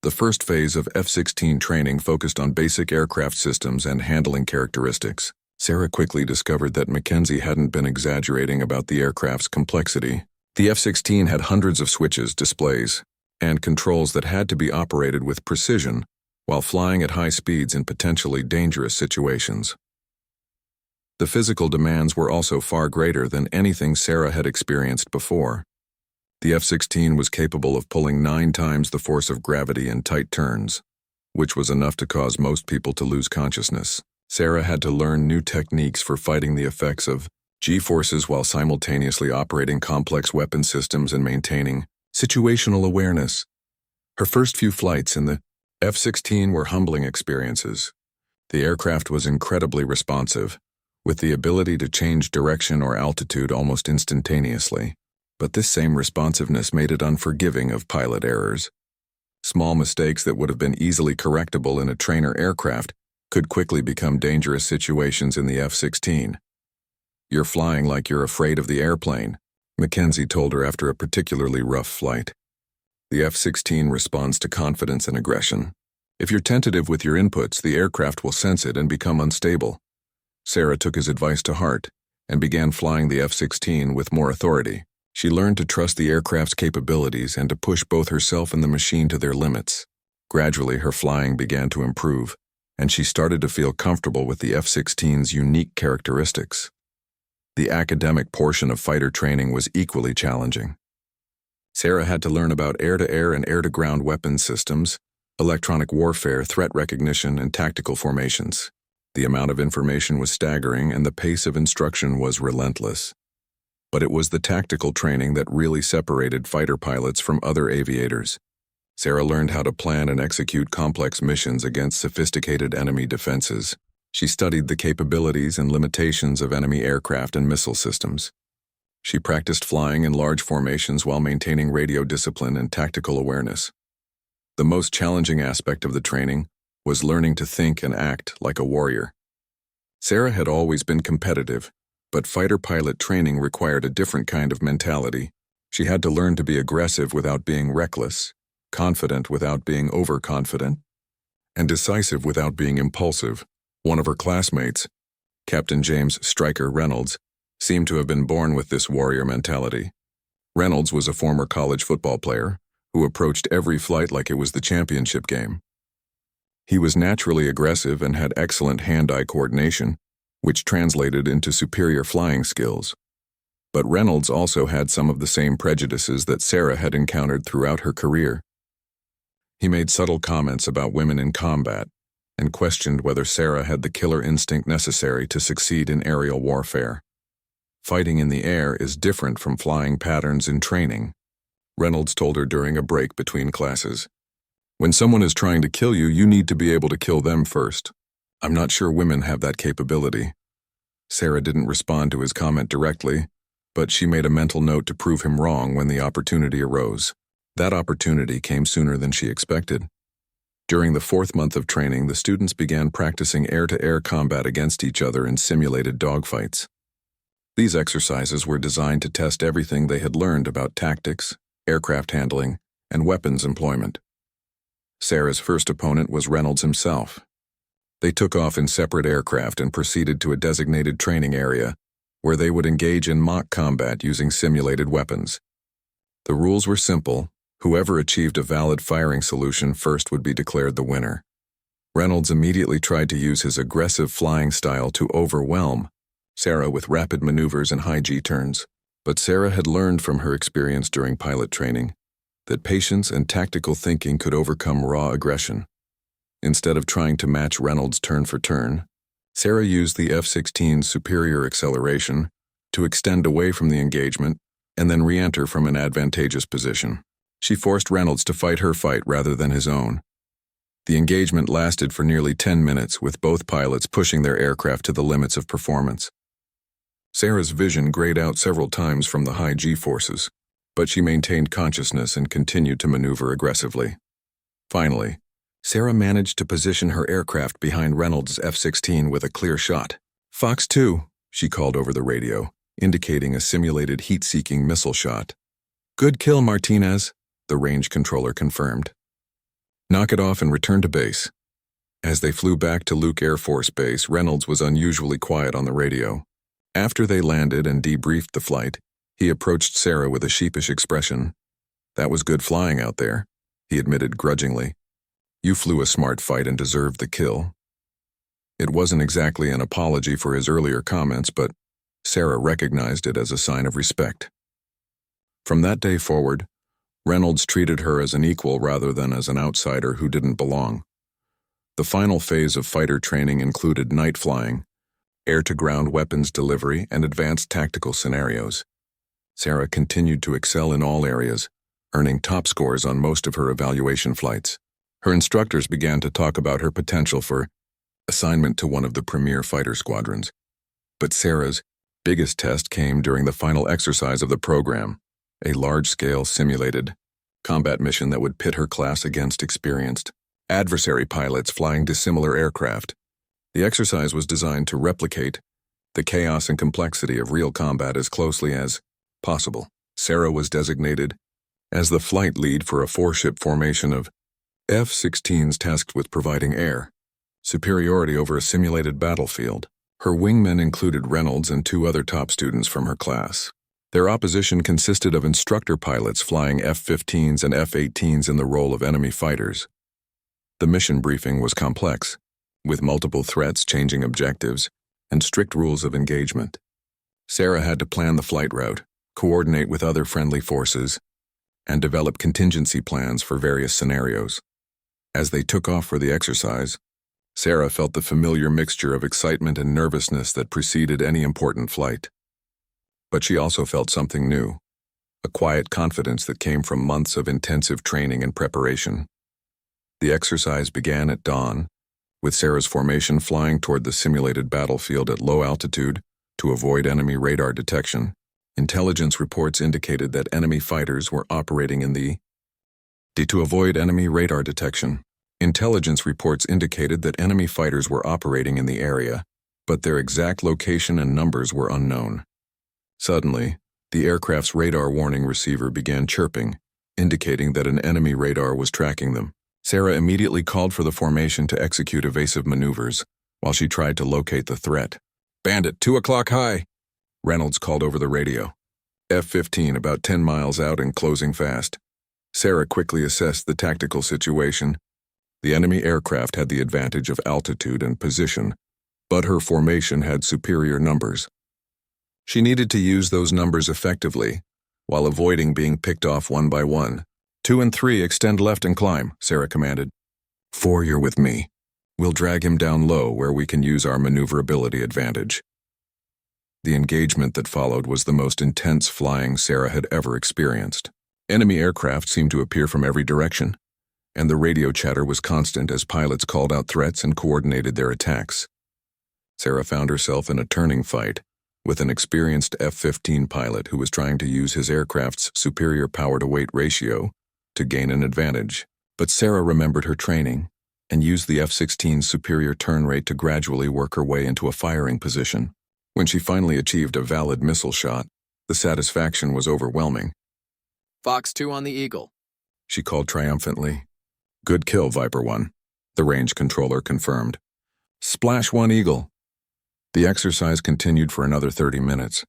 The first phase of F-16 training focused on basic aircraft systems and handling characteristics. Sarah quickly discovered that Mackenzie hadn't been exaggerating about the aircraft's complexity. The F-16 had hundreds of switches, displays, and controls that had to be operated with precision while flying at high speeds in potentially dangerous situations. The physical demands were also far greater than anything Sarah had experienced before. The F-16 was capable of pulling 9 times the force of gravity in tight turns, which was enough to cause most people to lose consciousness. Sarah had to learn new techniques for fighting the effects of G-forces while simultaneously operating complex weapon systems and maintaining situational awareness. Her first few flights in the F-16 were humbling experiences. The aircraft was incredibly responsive, with the ability to change direction or altitude almost instantaneously. But this same responsiveness made it unforgiving of pilot errors. Small mistakes that would have been easily correctable in a trainer aircraft could quickly become dangerous situations in the F-16. "You're flying like you're afraid of the airplane," Mackenzie told her after a particularly rough flight. The F-16 responds to confidence and aggression. If you're tentative with your inputs, the aircraft will sense it and become unstable. Sarah took his advice to heart and began flying the F-16 with more authority. She learned to trust the aircraft's capabilities and to push both herself and the machine to their limits. Gradually, her flying began to improve, and she started to feel comfortable with the F-16's unique characteristics. The academic portion of fighter training was equally challenging. Sarah had to learn about air-to-air and air-to-ground weapons systems, electronic warfare, threat recognition, and tactical formations. The amount of information was staggering, and the pace of instruction was relentless. But it was the tactical training that really separated fighter pilots from other aviators. Sarah learned how to plan and execute complex missions against sophisticated enemy defenses. She studied the capabilities and limitations of enemy aircraft and missile systems. She practiced flying in large formations while maintaining radio discipline and tactical awareness. The most challenging aspect of the training was learning to think and act like a warrior. Sarah had always been competitive, but fighter pilot training required a different kind of mentality. She had to learn to be aggressive without being reckless, confident without being overconfident, and decisive without being impulsive. One of her classmates, Captain James Stryker Reynolds, seemed to have been born with this warrior mentality. Reynolds was a former college football player who approached every flight like it was the championship game. He was naturally aggressive and had excellent hand-eye coordination, which translated into superior flying skills. But Reynolds also had some of the same prejudices that Sarah had encountered throughout her career. He made subtle comments about women in combat and questioned whether Sarah had the killer instinct necessary to succeed in aerial warfare. Fighting in the air is different from flying patterns in training, Reynolds told her during a break between classes. When someone is trying to kill you, you need to be able to kill them first. I'm not sure women have that capability. Sarah didn't respond to his comment directly, but she made a mental note to prove him wrong when the opportunity arose. That opportunity came sooner than she expected. During the 4th month of training, the students began practicing air-to-air combat against each other in simulated dogfights. These exercises were designed to test everything they had learned about tactics, aircraft handling, and weapons employment. Sarah's first opponent was Reynolds himself. They took off in separate aircraft and proceeded to a designated training area where they would engage in mock combat using simulated weapons. The rules were simple. Whoever achieved a valid firing solution first would be declared the winner. Reynolds immediately tried to use his aggressive flying style to overwhelm Sarah with rapid maneuvers and high G-turns. But Sarah had learned from her experience during pilot training that patience and tactical thinking could overcome raw aggression. Instead of trying to match Reynolds turn for turn, Sarah used the F-16's superior acceleration to extend away from the engagement and then re-enter from an advantageous position. She forced Reynolds to fight her fight rather than his own. The engagement lasted for nearly 10 minutes, with both pilots pushing their aircraft to the limits of performance. Sarah's vision grayed out several times from the high G-forces, but she maintained consciousness and continued to maneuver aggressively. Finally, Sarah managed to position her aircraft behind Reynolds' F-16 with a clear shot. "Fox 2, she called over the radio, indicating a simulated heat-seeking missile shot. "Good kill, Martinez," the range controller confirmed. "Knock it off and return to base." As they flew back to Luke Air Force Base, Reynolds was unusually quiet on the radio. After they landed and debriefed the flight, he approached Sarah with a sheepish expression. "That was good flying out there," he admitted grudgingly. "You flew a smart fight and deserved the kill." It wasn't exactly an apology for his earlier comments, but Sarah recognized it as a sign of respect. From that day forward, Reynolds treated her as an equal rather than as an outsider who didn't belong. The final phase of fighter training included night flying, air-to-ground weapons delivery, and advanced tactical scenarios. Sarah continued to excel in all areas, earning top scores on most of her evaluation flights. Her instructors began to talk about her potential for assignment to one of the premier fighter squadrons. But Sarah's biggest test came during the final exercise of the program, a large-scale simulated combat mission that would pit her class against experienced adversary pilots flying dissimilar aircraft. The exercise was designed to replicate the chaos and complexity of real combat as closely as possible. Sarah was designated as the flight lead for a 4-ship formation of F-16s tasked with providing air superiority over a simulated battlefield. Her wingmen included Reynolds and 2 other top students from her class. Their opposition consisted of instructor pilots flying F-15s and F-18s in the role of enemy fighters. The mission briefing was complex, with multiple threats, changing objectives, and strict rules of engagement. Sarah had to plan the flight route, coordinate with other friendly forces, and develop contingency plans for various scenarios. As they took off for the exercise, Sarah felt the familiar mixture of excitement and nervousness that preceded any important flight. But she also felt something new, a quiet confidence that came from months of intensive training and preparation. The exercise began at dawn, with Sarah's formation flying toward the simulated battlefield at low altitude to avoid enemy radar detection. Intelligence reports indicated that enemy fighters were operating in the to avoid enemy radar detection. Intelligence reports indicated that enemy fighters were operating in the area, but their exact location and numbers were unknown. Suddenly, the aircraft's radar warning receiver began chirping, indicating that an enemy radar was tracking them. Sarah immediately called for the formation to execute evasive maneuvers while she tried to locate the threat. "Bandit, 2 o'clock high," Reynolds called over the radio. F-15 about 10 miles out and closing fast. Sarah quickly assessed the tactical situation. The enemy aircraft had the advantage of altitude and position, but her formation had superior numbers. She needed to use those numbers effectively, while avoiding being picked off one by one. 2 and 3, extend left and climb, Sarah commanded. 4, you're with me. We'll drag him down low where we can use our maneuverability advantage. The engagement that followed was the most intense flying Sarah had ever experienced. Enemy aircraft seemed to appear from every direction, and the radio chatter was constant as pilots called out threats and coordinated their attacks. Sarah found herself in a turning fight, with an experienced F-15 pilot who was trying to use his aircraft's superior power-to-weight ratio to gain an advantage. But Sarah remembered her training and used the F-16's superior turn rate to gradually work her way into a firing position. When she finally achieved a valid missile shot, the satisfaction was overwhelming. Fox 2 on the Eagle, She called triumphantly. Good kill, Viper 1, the range controller confirmed. Splash 1 Eagle. The exercise continued for another 30 minutes,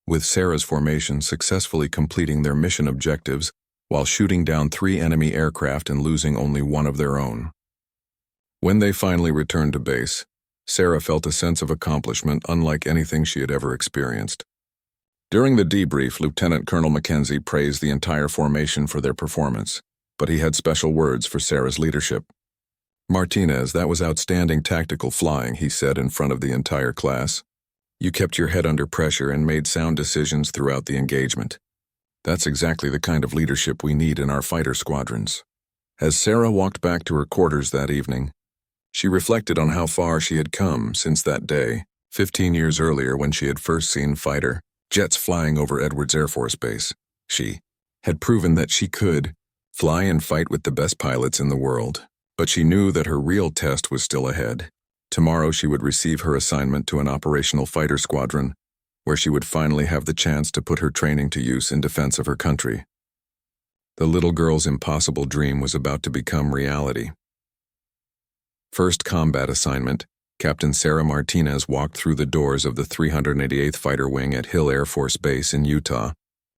with Sarah's formation successfully completing their mission objectives while shooting down 3 enemy aircraft and losing only 1 of their own. When they finally returned to base, Sarah felt a sense of accomplishment unlike anything she had ever experienced. During the debrief, Lieutenant Colonel Mackenzie praised the entire formation for their performance, but he had special words for Sarah's leadership. Martinez, that was outstanding tactical flying, he said in front of the entire class. You kept your head under pressure and made sound decisions throughout the engagement. That's exactly the kind of leadership we need in our fighter squadrons. As Sarah walked back to her quarters that evening, she reflected on how far she had come since that day, 15 years earlier when she had first seen fighter jets flying over Edwards Air Force Base. She had proven that she could fly and fight with the best pilots in the world, but she knew that her real test was still ahead. Tomorrow she would receive her assignment to an operational fighter squadron, where she would finally have the chance to put her training to use in defense of her country. The little girl's impossible dream was about to become reality. First combat assignment, Captain Sarah Martinez walked through the doors of the 388th Fighter Wing at Hill Air Force Base in Utah,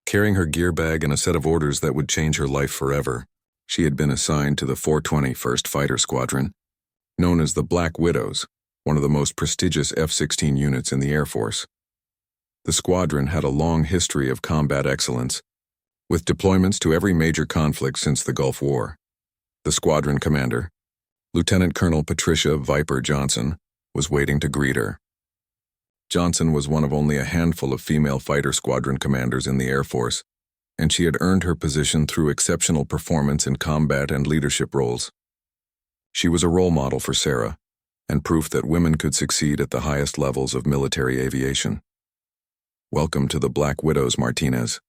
carrying her gear bag and a set of orders that would change her life forever. She had been assigned to the 421st Fighter Squadron, known as the Black Widows, one of the most prestigious F-16 units in the Air Force. The squadron had a long history of combat excellence, with deployments to every major conflict since the Gulf War. The squadron commander, Lieutenant Colonel Patricia Viper Johnson, was waiting to greet her. Johnson was one of only a handful of female fighter squadron commanders in the Air Force, and she had earned her position through exceptional performance in combat and leadership roles. She was a role model for Sarah, and proof that women could succeed at the highest levels of military aviation. Welcome to the Black Widows, Martinez,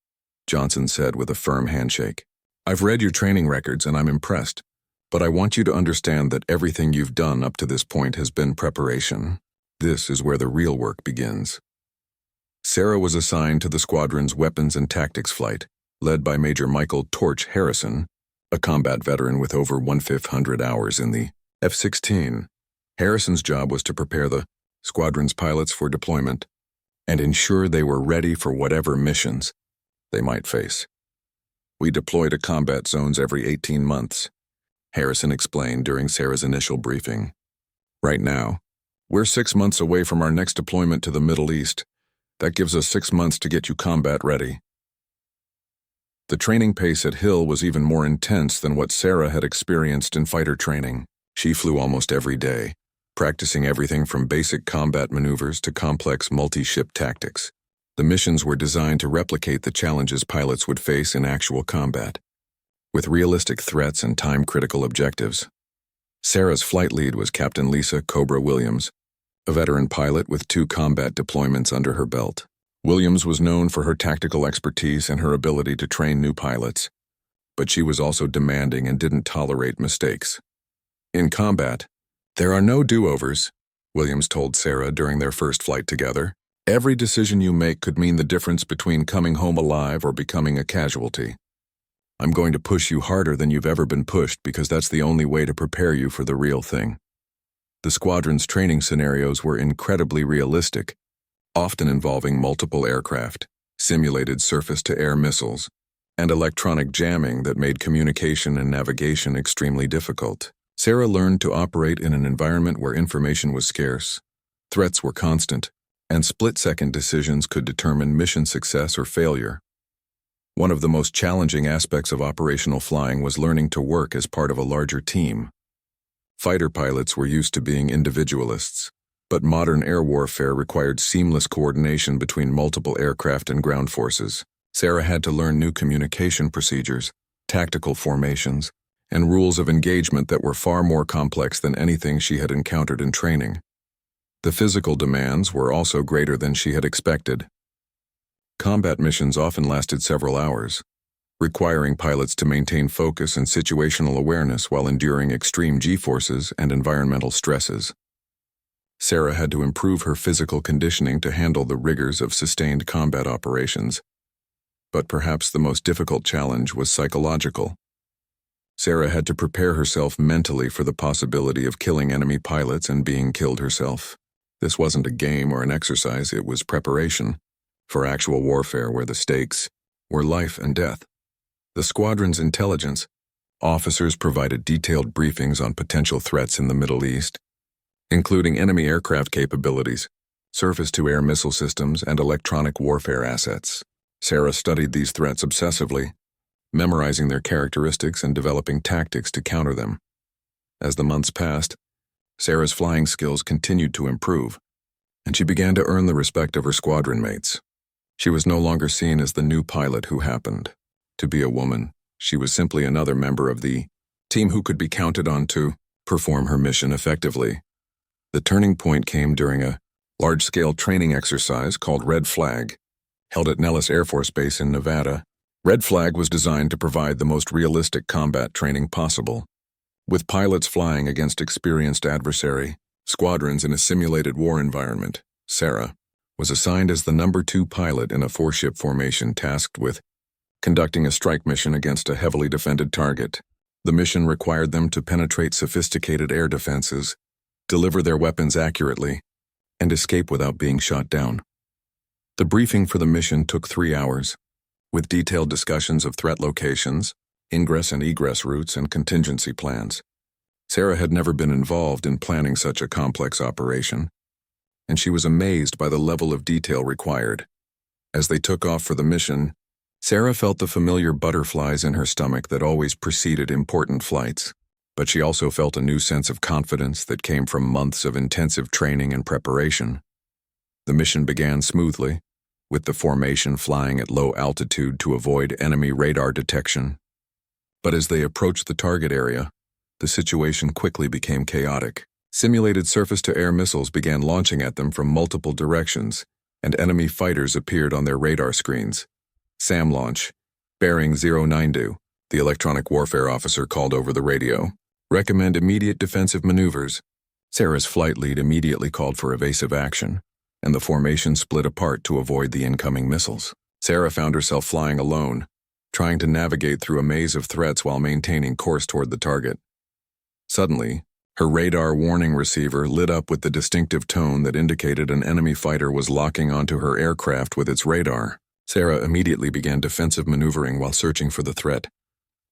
Johnson said with a firm handshake. I've read your training records and I'm impressed, but I want you to understand that everything you've done up to this point has been preparation. This is where the real work begins. Sarah was assigned to the squadron's weapons and tactics flight, led by Major Michael Torch Harrison, a combat veteran with over 1,500 hours in the F-16. Harrison's job was to prepare the squadron's pilots for deployment and ensure they were ready for whatever missions they might face. We deploy to combat zones every 18 months, Harrison explained during Sarah's initial briefing. Right now, we're 6 months away from our next deployment to the Middle East. That gives us 6 months to get you combat ready. The training pace at Hill was even more intense than what Sarah had experienced in fighter training. She flew almost every day, practicing everything from basic combat maneuvers to complex multi-ship tactics. The missions were designed to replicate the challenges pilots would face in actual combat, with realistic threats and time-critical objectives. Sarah's flight lead was Captain Lisa Cobra Williams, a veteran pilot with 2 combat deployments under her belt. Williams was known for her tactical expertise and her ability to train new pilots, but she was also demanding and didn't tolerate mistakes. In combat, there are no do-overs, Williams told Sarah during their first flight together. Every decision you make could mean the difference between coming home alive or becoming a casualty. I'm going to push you harder than you've ever been pushed because that's the only way to prepare you for the real thing. The squadron's training scenarios were incredibly realistic, often involving multiple aircraft, simulated surface-to-air missiles, and electronic jamming that made communication and navigation extremely difficult. Sarah learned to operate in an environment where information was scarce, threats were constant, and split-second decisions could determine mission success or failure. One of the most challenging aspects of operational flying was learning to work as part of a larger team. Fighter pilots were used to being individualists, but modern air warfare required seamless coordination between multiple aircraft and ground forces. Sarah had to learn new communication procedures, tactical formations, and rules of engagement that were far more complex than anything she had encountered in training. The physical demands were also greater than she had expected. Combat missions often lasted several hours, requiring pilots to maintain focus and situational awareness while enduring extreme G-forces and environmental stresses. Sarah had to improve her physical conditioning to handle the rigors of sustained combat operations. But perhaps the most difficult challenge was psychological. Sarah had to prepare herself mentally for the possibility of killing enemy pilots and being killed herself. This wasn't a game or an exercise, it was preparation for actual warfare where the stakes were life and death. The squadron's intelligence officers provided detailed briefings on potential threats in the Middle East, including enemy aircraft capabilities, surface-to-air missile systems, and electronic warfare assets. Sarah studied these threats obsessively, memorizing their characteristics and developing tactics to counter them. As the months passed, Sarah's flying skills continued to improve, and she began to earn the respect of her squadron mates. She was no longer seen as the new pilot who happened to be a woman. She was simply another member of the team who could be counted on to perform her mission effectively. The turning point came during a large-scale training exercise called Red Flag, held at Nellis Air Force Base in Nevada. Red Flag was designed to provide the most realistic combat training possible. With pilots flying against experienced adversary squadrons in a simulated war environment, Sarah was assigned as the number 2 pilot in a 4-ship formation tasked with conducting a strike mission against a heavily defended target. The mission required them to penetrate sophisticated air defenses, deliver their weapons accurately, and escape without being shot down. The briefing for the mission took 3 hours, with detailed discussions of threat locations, ingress and egress routes, and contingency plans. Sarah had never been involved in planning such a complex operation, and she was amazed by the level of detail required. As they took off for the mission, Sarah felt the familiar butterflies in her stomach that always preceded important flights, but she also felt a new sense of confidence that came from months of intensive training and preparation. The mission began smoothly, with the formation flying at low altitude to avoid enemy radar detection. But as they approached the target area, the situation quickly became chaotic. Simulated surface-to-air missiles began launching at them from multiple directions, and enemy fighters appeared on their radar screens. SAM launch, bearing 092, the electronic warfare officer called over the radio. Recommend immediate defensive maneuvers. Sarah's flight lead immediately called for evasive action, and the formation split apart to avoid the incoming missiles. Sarah found herself flying alone, trying to navigate through a maze of threats while maintaining course toward the target. Suddenly, her radar warning receiver lit up with the distinctive tone that indicated an enemy fighter was locking onto her aircraft with its radar. Sarah immediately began defensive maneuvering while searching for the threat.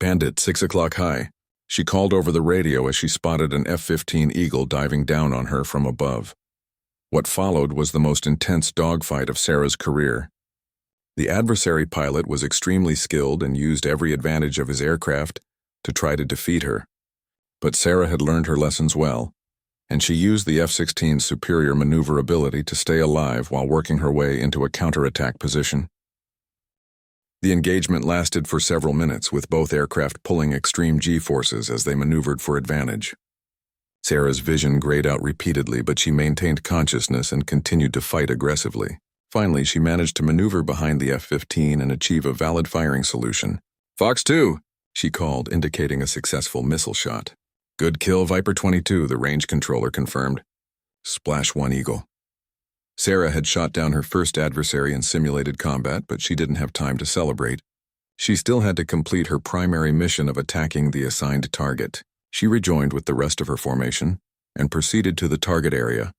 Bandit, 6 o'clock high. She called over the radio as she spotted an F-15 Eagle diving down on her from above. What followed was the most intense dogfight of Sarah's career. The adversary pilot was extremely skilled and used every advantage of his aircraft to try to defeat her. But Sarah had learned her lessons well, and she used the F-16's superior maneuverability to stay alive while working her way into a counterattack position. The engagement lasted for several minutes, with both aircraft pulling extreme G-forces as they maneuvered for advantage. Sarah's vision grayed out repeatedly, but she maintained consciousness and continued to fight aggressively. Finally, she managed to maneuver behind the F-15 and achieve a valid firing solution. Fox 2, she called, indicating a successful missile shot. Good kill, Viper 22, the range controller confirmed. Splash 1 Eagle. Sarah had shot down her first adversary in simulated combat, but she didn't have time to celebrate. She still had to complete her primary mission of attacking the assigned target. She rejoined with the rest of her formation and proceeded to the target area,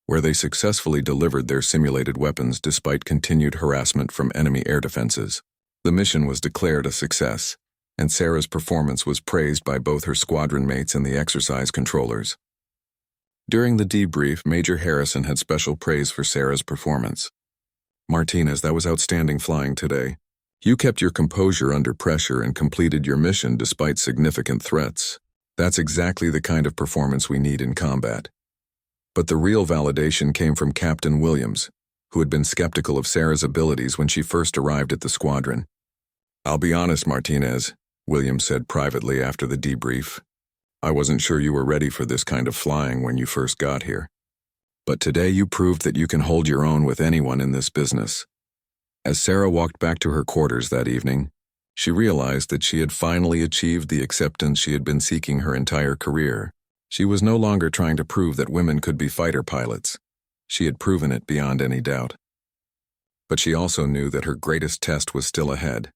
where they successfully delivered their simulated weapons despite continued harassment from enemy air defenses. The mission was declared a success, and Sarah's performance was praised by both her squadron mates and the exercise controllers. During the debrief, Major Harrison had special praise for Sarah's performance. Martinez, that was outstanding flying today. You kept your composure under pressure and completed your mission despite significant threats. That's exactly the kind of performance we need in combat. But the real validation came from Captain Williams, who had been skeptical of Sarah's abilities when she first arrived at the squadron. I'll be honest, Martinez, Williams said privately after the debrief. I wasn't sure you were ready for this kind of flying when you first got here. But today you proved that you can hold your own with anyone in this business. As Sarah walked back to her quarters that evening, she realized that she had finally achieved the acceptance she had been seeking her entire career. She was no longer trying to prove that women could be fighter pilots. She had proven it beyond any doubt. But she also knew that her greatest test was still ahead.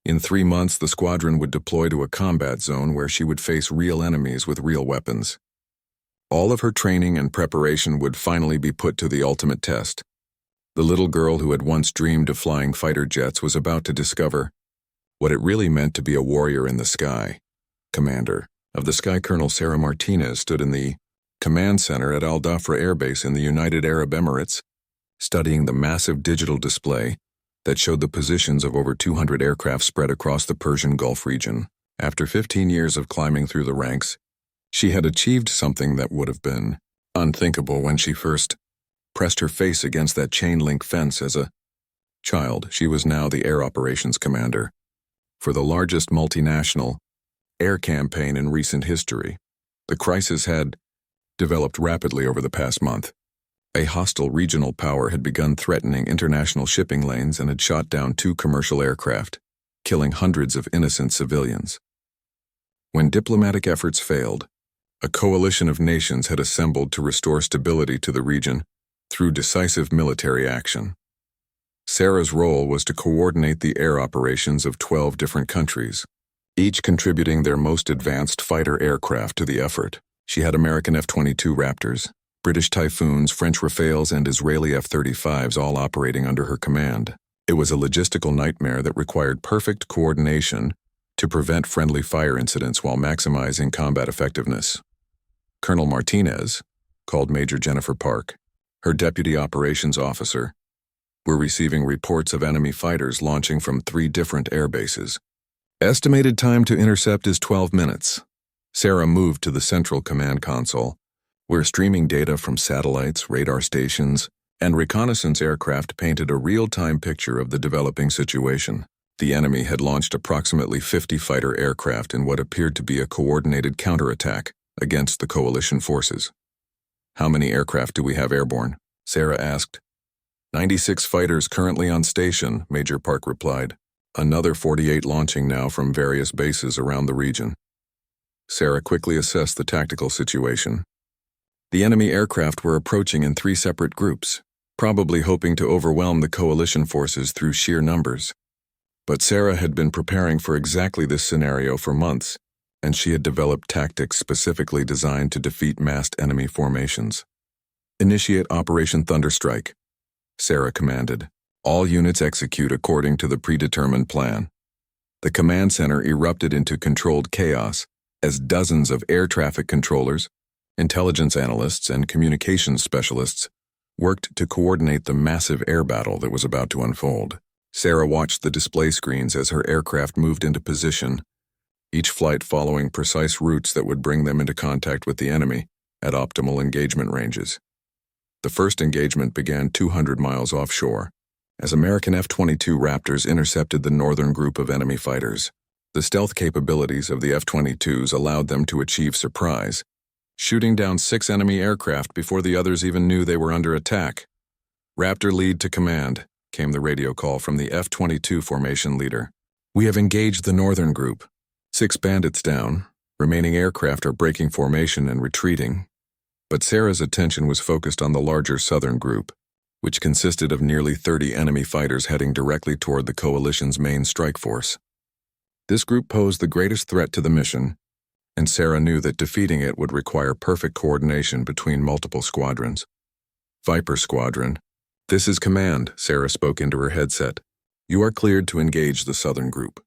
In 3 months, the squadron would deploy to a combat zone where she would face real enemies with real weapons. All of her training and preparation would finally be put to the ultimate test. The little girl who had once dreamed of flying fighter jets was about to discover what it really meant to be a warrior in the sky. Commander of the Sky Colonel Sarah Martinez stood in the command center at Al Dhafra Air Base in the United Arab Emirates, studying the massive digital display that showed the positions of over 200 aircraft spread across the Persian Gulf region. After 15 years of climbing through the ranks, she had achieved something that would have been unthinkable when she first pressed her face against that chain-link fence as a child. She was now the Air Operations Commander for the largest multinational air campaign in recent history. The crisis had developed rapidly over the past month. A hostile regional power had begun threatening international shipping lanes and had shot down 2 commercial aircraft, killing hundreds of innocent civilians. When diplomatic efforts failed, a coalition of nations had assembled to restore stability to the region through decisive military action. Sarah's role was to coordinate the air operations of 12 different countries, each contributing their most advanced fighter aircraft to the effort. She had American F-22 Raptors, British Typhoons, French Rafales, and Israeli F-35s all operating under her command. It was a logistical nightmare that required perfect coordination to prevent friendly fire incidents while maximizing combat effectiveness. Colonel Martinez, called Major Jennifer Park, her deputy operations officer, were receiving reports of enemy fighters launching from 3 different air bases. Estimated time to intercept is 12 minutes. Sarah moved to the central command console, where streaming data from satellites, radar stations, and reconnaissance aircraft painted a real-time picture of the developing situation. The enemy had launched approximately 50 fighter aircraft in what appeared to be a coordinated counterattack against the coalition forces. "How many aircraft do we have airborne?" Sarah asked. 96 fighters currently on station," Major Park replied. "Another 48 launching now from various bases around the region." Sarah quickly assessed the tactical situation. The enemy aircraft were approaching in 3 separate groups, probably hoping to overwhelm the coalition forces through sheer numbers. But Sarah had been preparing for exactly this scenario for months, and she had developed tactics specifically designed to defeat massed enemy formations. "Initiate Operation Thunderstrike," Sarah commanded. "All units execute according to the predetermined plan." The command center erupted into controlled chaos as dozens of air traffic controllers, intelligence analysts, and communications specialists worked to coordinate the massive air battle that was about to unfold. Sarah watched the display screens as her aircraft moved into position, each flight following precise routes that would bring them into contact with the enemy at optimal engagement ranges. The first engagement began 200 miles offshore, as American F-22 Raptors intercepted the northern group of enemy fighters. The stealth capabilities of the F-22s allowed them to achieve surprise, shooting down 6 enemy aircraft before the others even knew they were under attack. "Raptor lead to command," came the radio call from the F-22 formation leader. "We have engaged the northern group. 6 bandits down. Remaining aircraft are breaking formation and retreating." But Sarah's attention was focused on the larger southern group, which consisted of nearly 30 enemy fighters heading directly toward the coalition's main strike force. This group posed the greatest threat to the mission, and Sarah knew that defeating it would require perfect coordination between multiple squadrons. "Viper Squadron, this is command," Sarah spoke into her headset. "You are cleared to engage the southern group.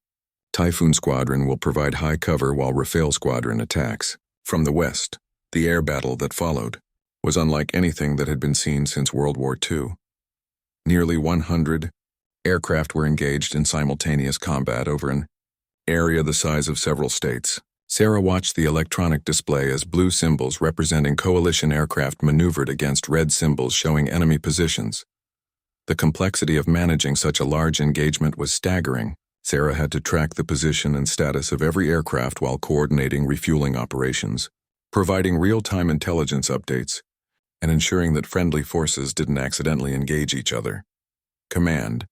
Typhoon Squadron will provide high cover while Rafale Squadron attacks from the west." The air battle that followed was unlike anything that had been seen since World War II. Nearly 100 aircraft were engaged in simultaneous combat over an area the size of several states. Sarah watched the electronic display as blue symbols representing coalition aircraft maneuvered against red symbols showing enemy positions. The complexity of managing such a large engagement was staggering. Sarah had to track the position and status of every aircraft while coordinating refueling operations, providing real-time intelligence updates, and ensuring that friendly forces didn't accidentally engage each other. Command.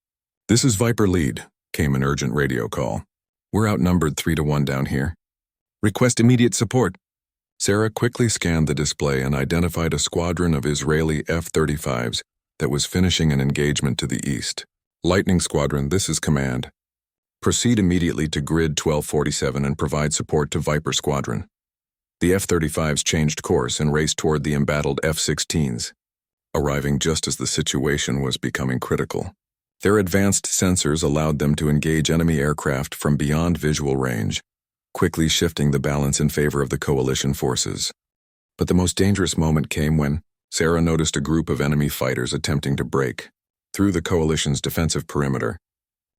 This is Viper Lead, came an urgent radio call. We're outnumbered 3-1 down here. Request immediate support. Sarah quickly scanned the display and identified a squadron of Israeli F-35s that was finishing an engagement to the east. Lightning Squadron, this is command. Proceed immediately to Grid 1247 and provide support to Viper Squadron. The F-35s changed course and raced toward the embattled F-16s, arriving just as the situation was becoming critical. Their advanced sensors allowed them to engage enemy aircraft from beyond visual range, quickly shifting the balance in favor of the coalition forces. But the most dangerous moment came when Sarah noticed a group of enemy fighters attempting to break through the coalition's defensive perimeter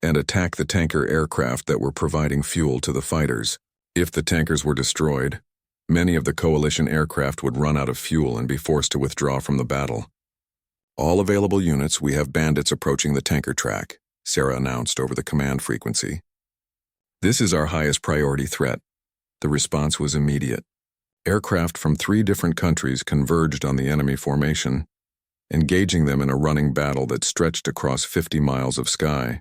and attack the tanker aircraft that were providing fuel to the fighters. If the tankers were destroyed, many of the coalition aircraft would run out of fuel and be forced to withdraw from the battle. All available units, we have bandits approaching the tanker track, Sarah announced over the command frequency. This is our highest priority threat. The response was immediate. Aircraft from 3 different countries converged on the enemy formation, engaging them in a running battle that stretched across 50 miles of sky.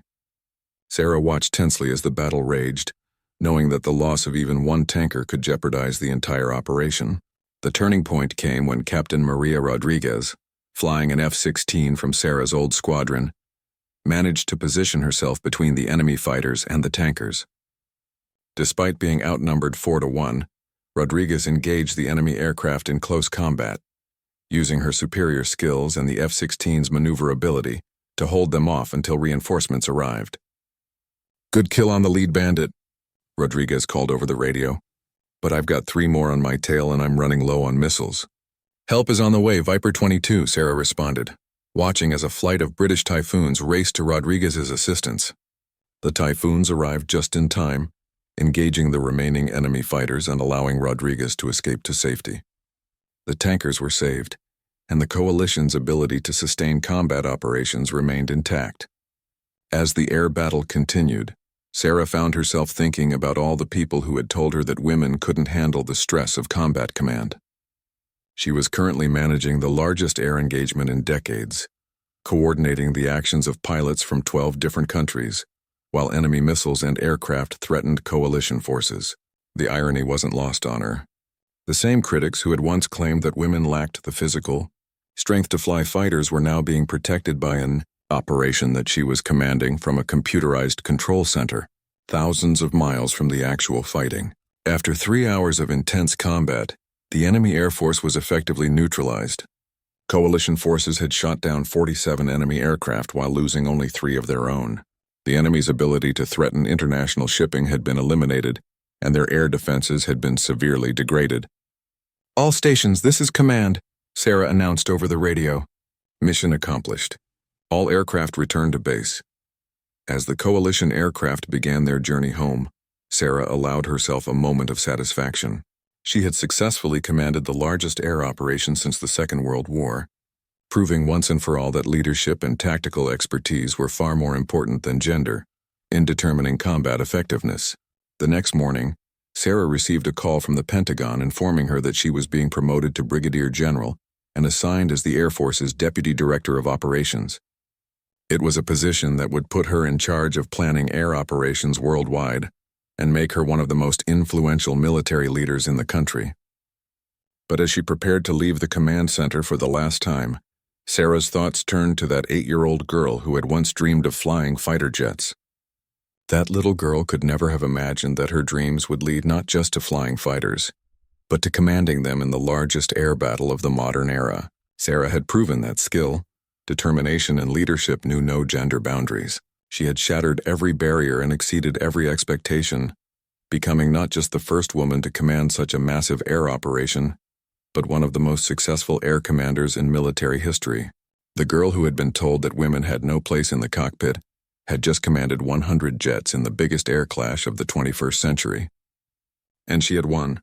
Sarah watched tensely as the battle raged, knowing that the loss of even one tanker could jeopardize the entire operation. The turning point came when Captain Maria Rodriguez, flying an F-16 from Sarah's old squadron, managed to position herself between the enemy fighters and the tankers. Despite being outnumbered 4-1, Rodriguez engaged the enemy aircraft in close combat, using her superior skills and the F-16's maneuverability to hold them off until reinforcements arrived. Good kill on the lead bandit, Rodriguez called over the radio. But I've got 3 more on my tail and I'm running low on missiles. Help is on the way, Viper 22, Sarah responded, watching as a flight of British Typhoons raced to Rodriguez's assistance. The Typhoons arrived just in time, engaging the remaining enemy fighters and allowing Rodriguez to escape to safety. The tankers were saved, and the coalition's ability to sustain combat operations remained intact. As the air battle continued, Sarah found herself thinking about all the people who had told her that women couldn't handle the stress of combat command. She was currently managing the largest air engagement in decades, coordinating the actions of pilots from 12 different countries, while enemy missiles and aircraft threatened coalition forces. The irony wasn't lost on her. The same critics who had once claimed that women lacked the physical strength to fly fighters were now being protected by an operation that she was commanding from a computerized control center, thousands of miles from the actual fighting. After 3 hours of intense combat, the enemy air force was effectively neutralized. Coalition forces had shot down 47 enemy aircraft while losing only 3 of their own. The enemy's ability to threaten international shipping had been eliminated, and their air defenses had been severely degraded. All stations, this is command, Sarah announced over the radio. Mission accomplished. All aircraft returned to base. As the coalition aircraft began their journey home, Sarah allowed herself a moment of satisfaction. She had successfully commanded the largest air operation since the Second World War, proving once and for all that leadership and tactical expertise were far more important than gender in determining combat effectiveness. The next morning, Sarah received a call from the Pentagon informing her that she was being promoted to Brigadier General and assigned as the Air Force's Deputy Director of Operations. It was a position that would put her in charge of planning air operations worldwide and make her one of the most influential military leaders in the country. But as she prepared to leave the command center for the last time, Sarah's thoughts turned to that 8-year-old girl who had once dreamed of flying fighter jets. That little girl could never have imagined that her dreams would lead not just to flying fighters, but to commanding them in the largest air battle of the modern era. Sarah had proven that skill, determination, and leadership knew no gender boundaries. She had shattered every barrier and exceeded every expectation, becoming not just the first woman to command such a massive air operation, but one of the most successful air commanders in military history. The girl who had been told that women had no place in the cockpit had just commanded 100 jets in the biggest air clash of the 21st century. And she had won.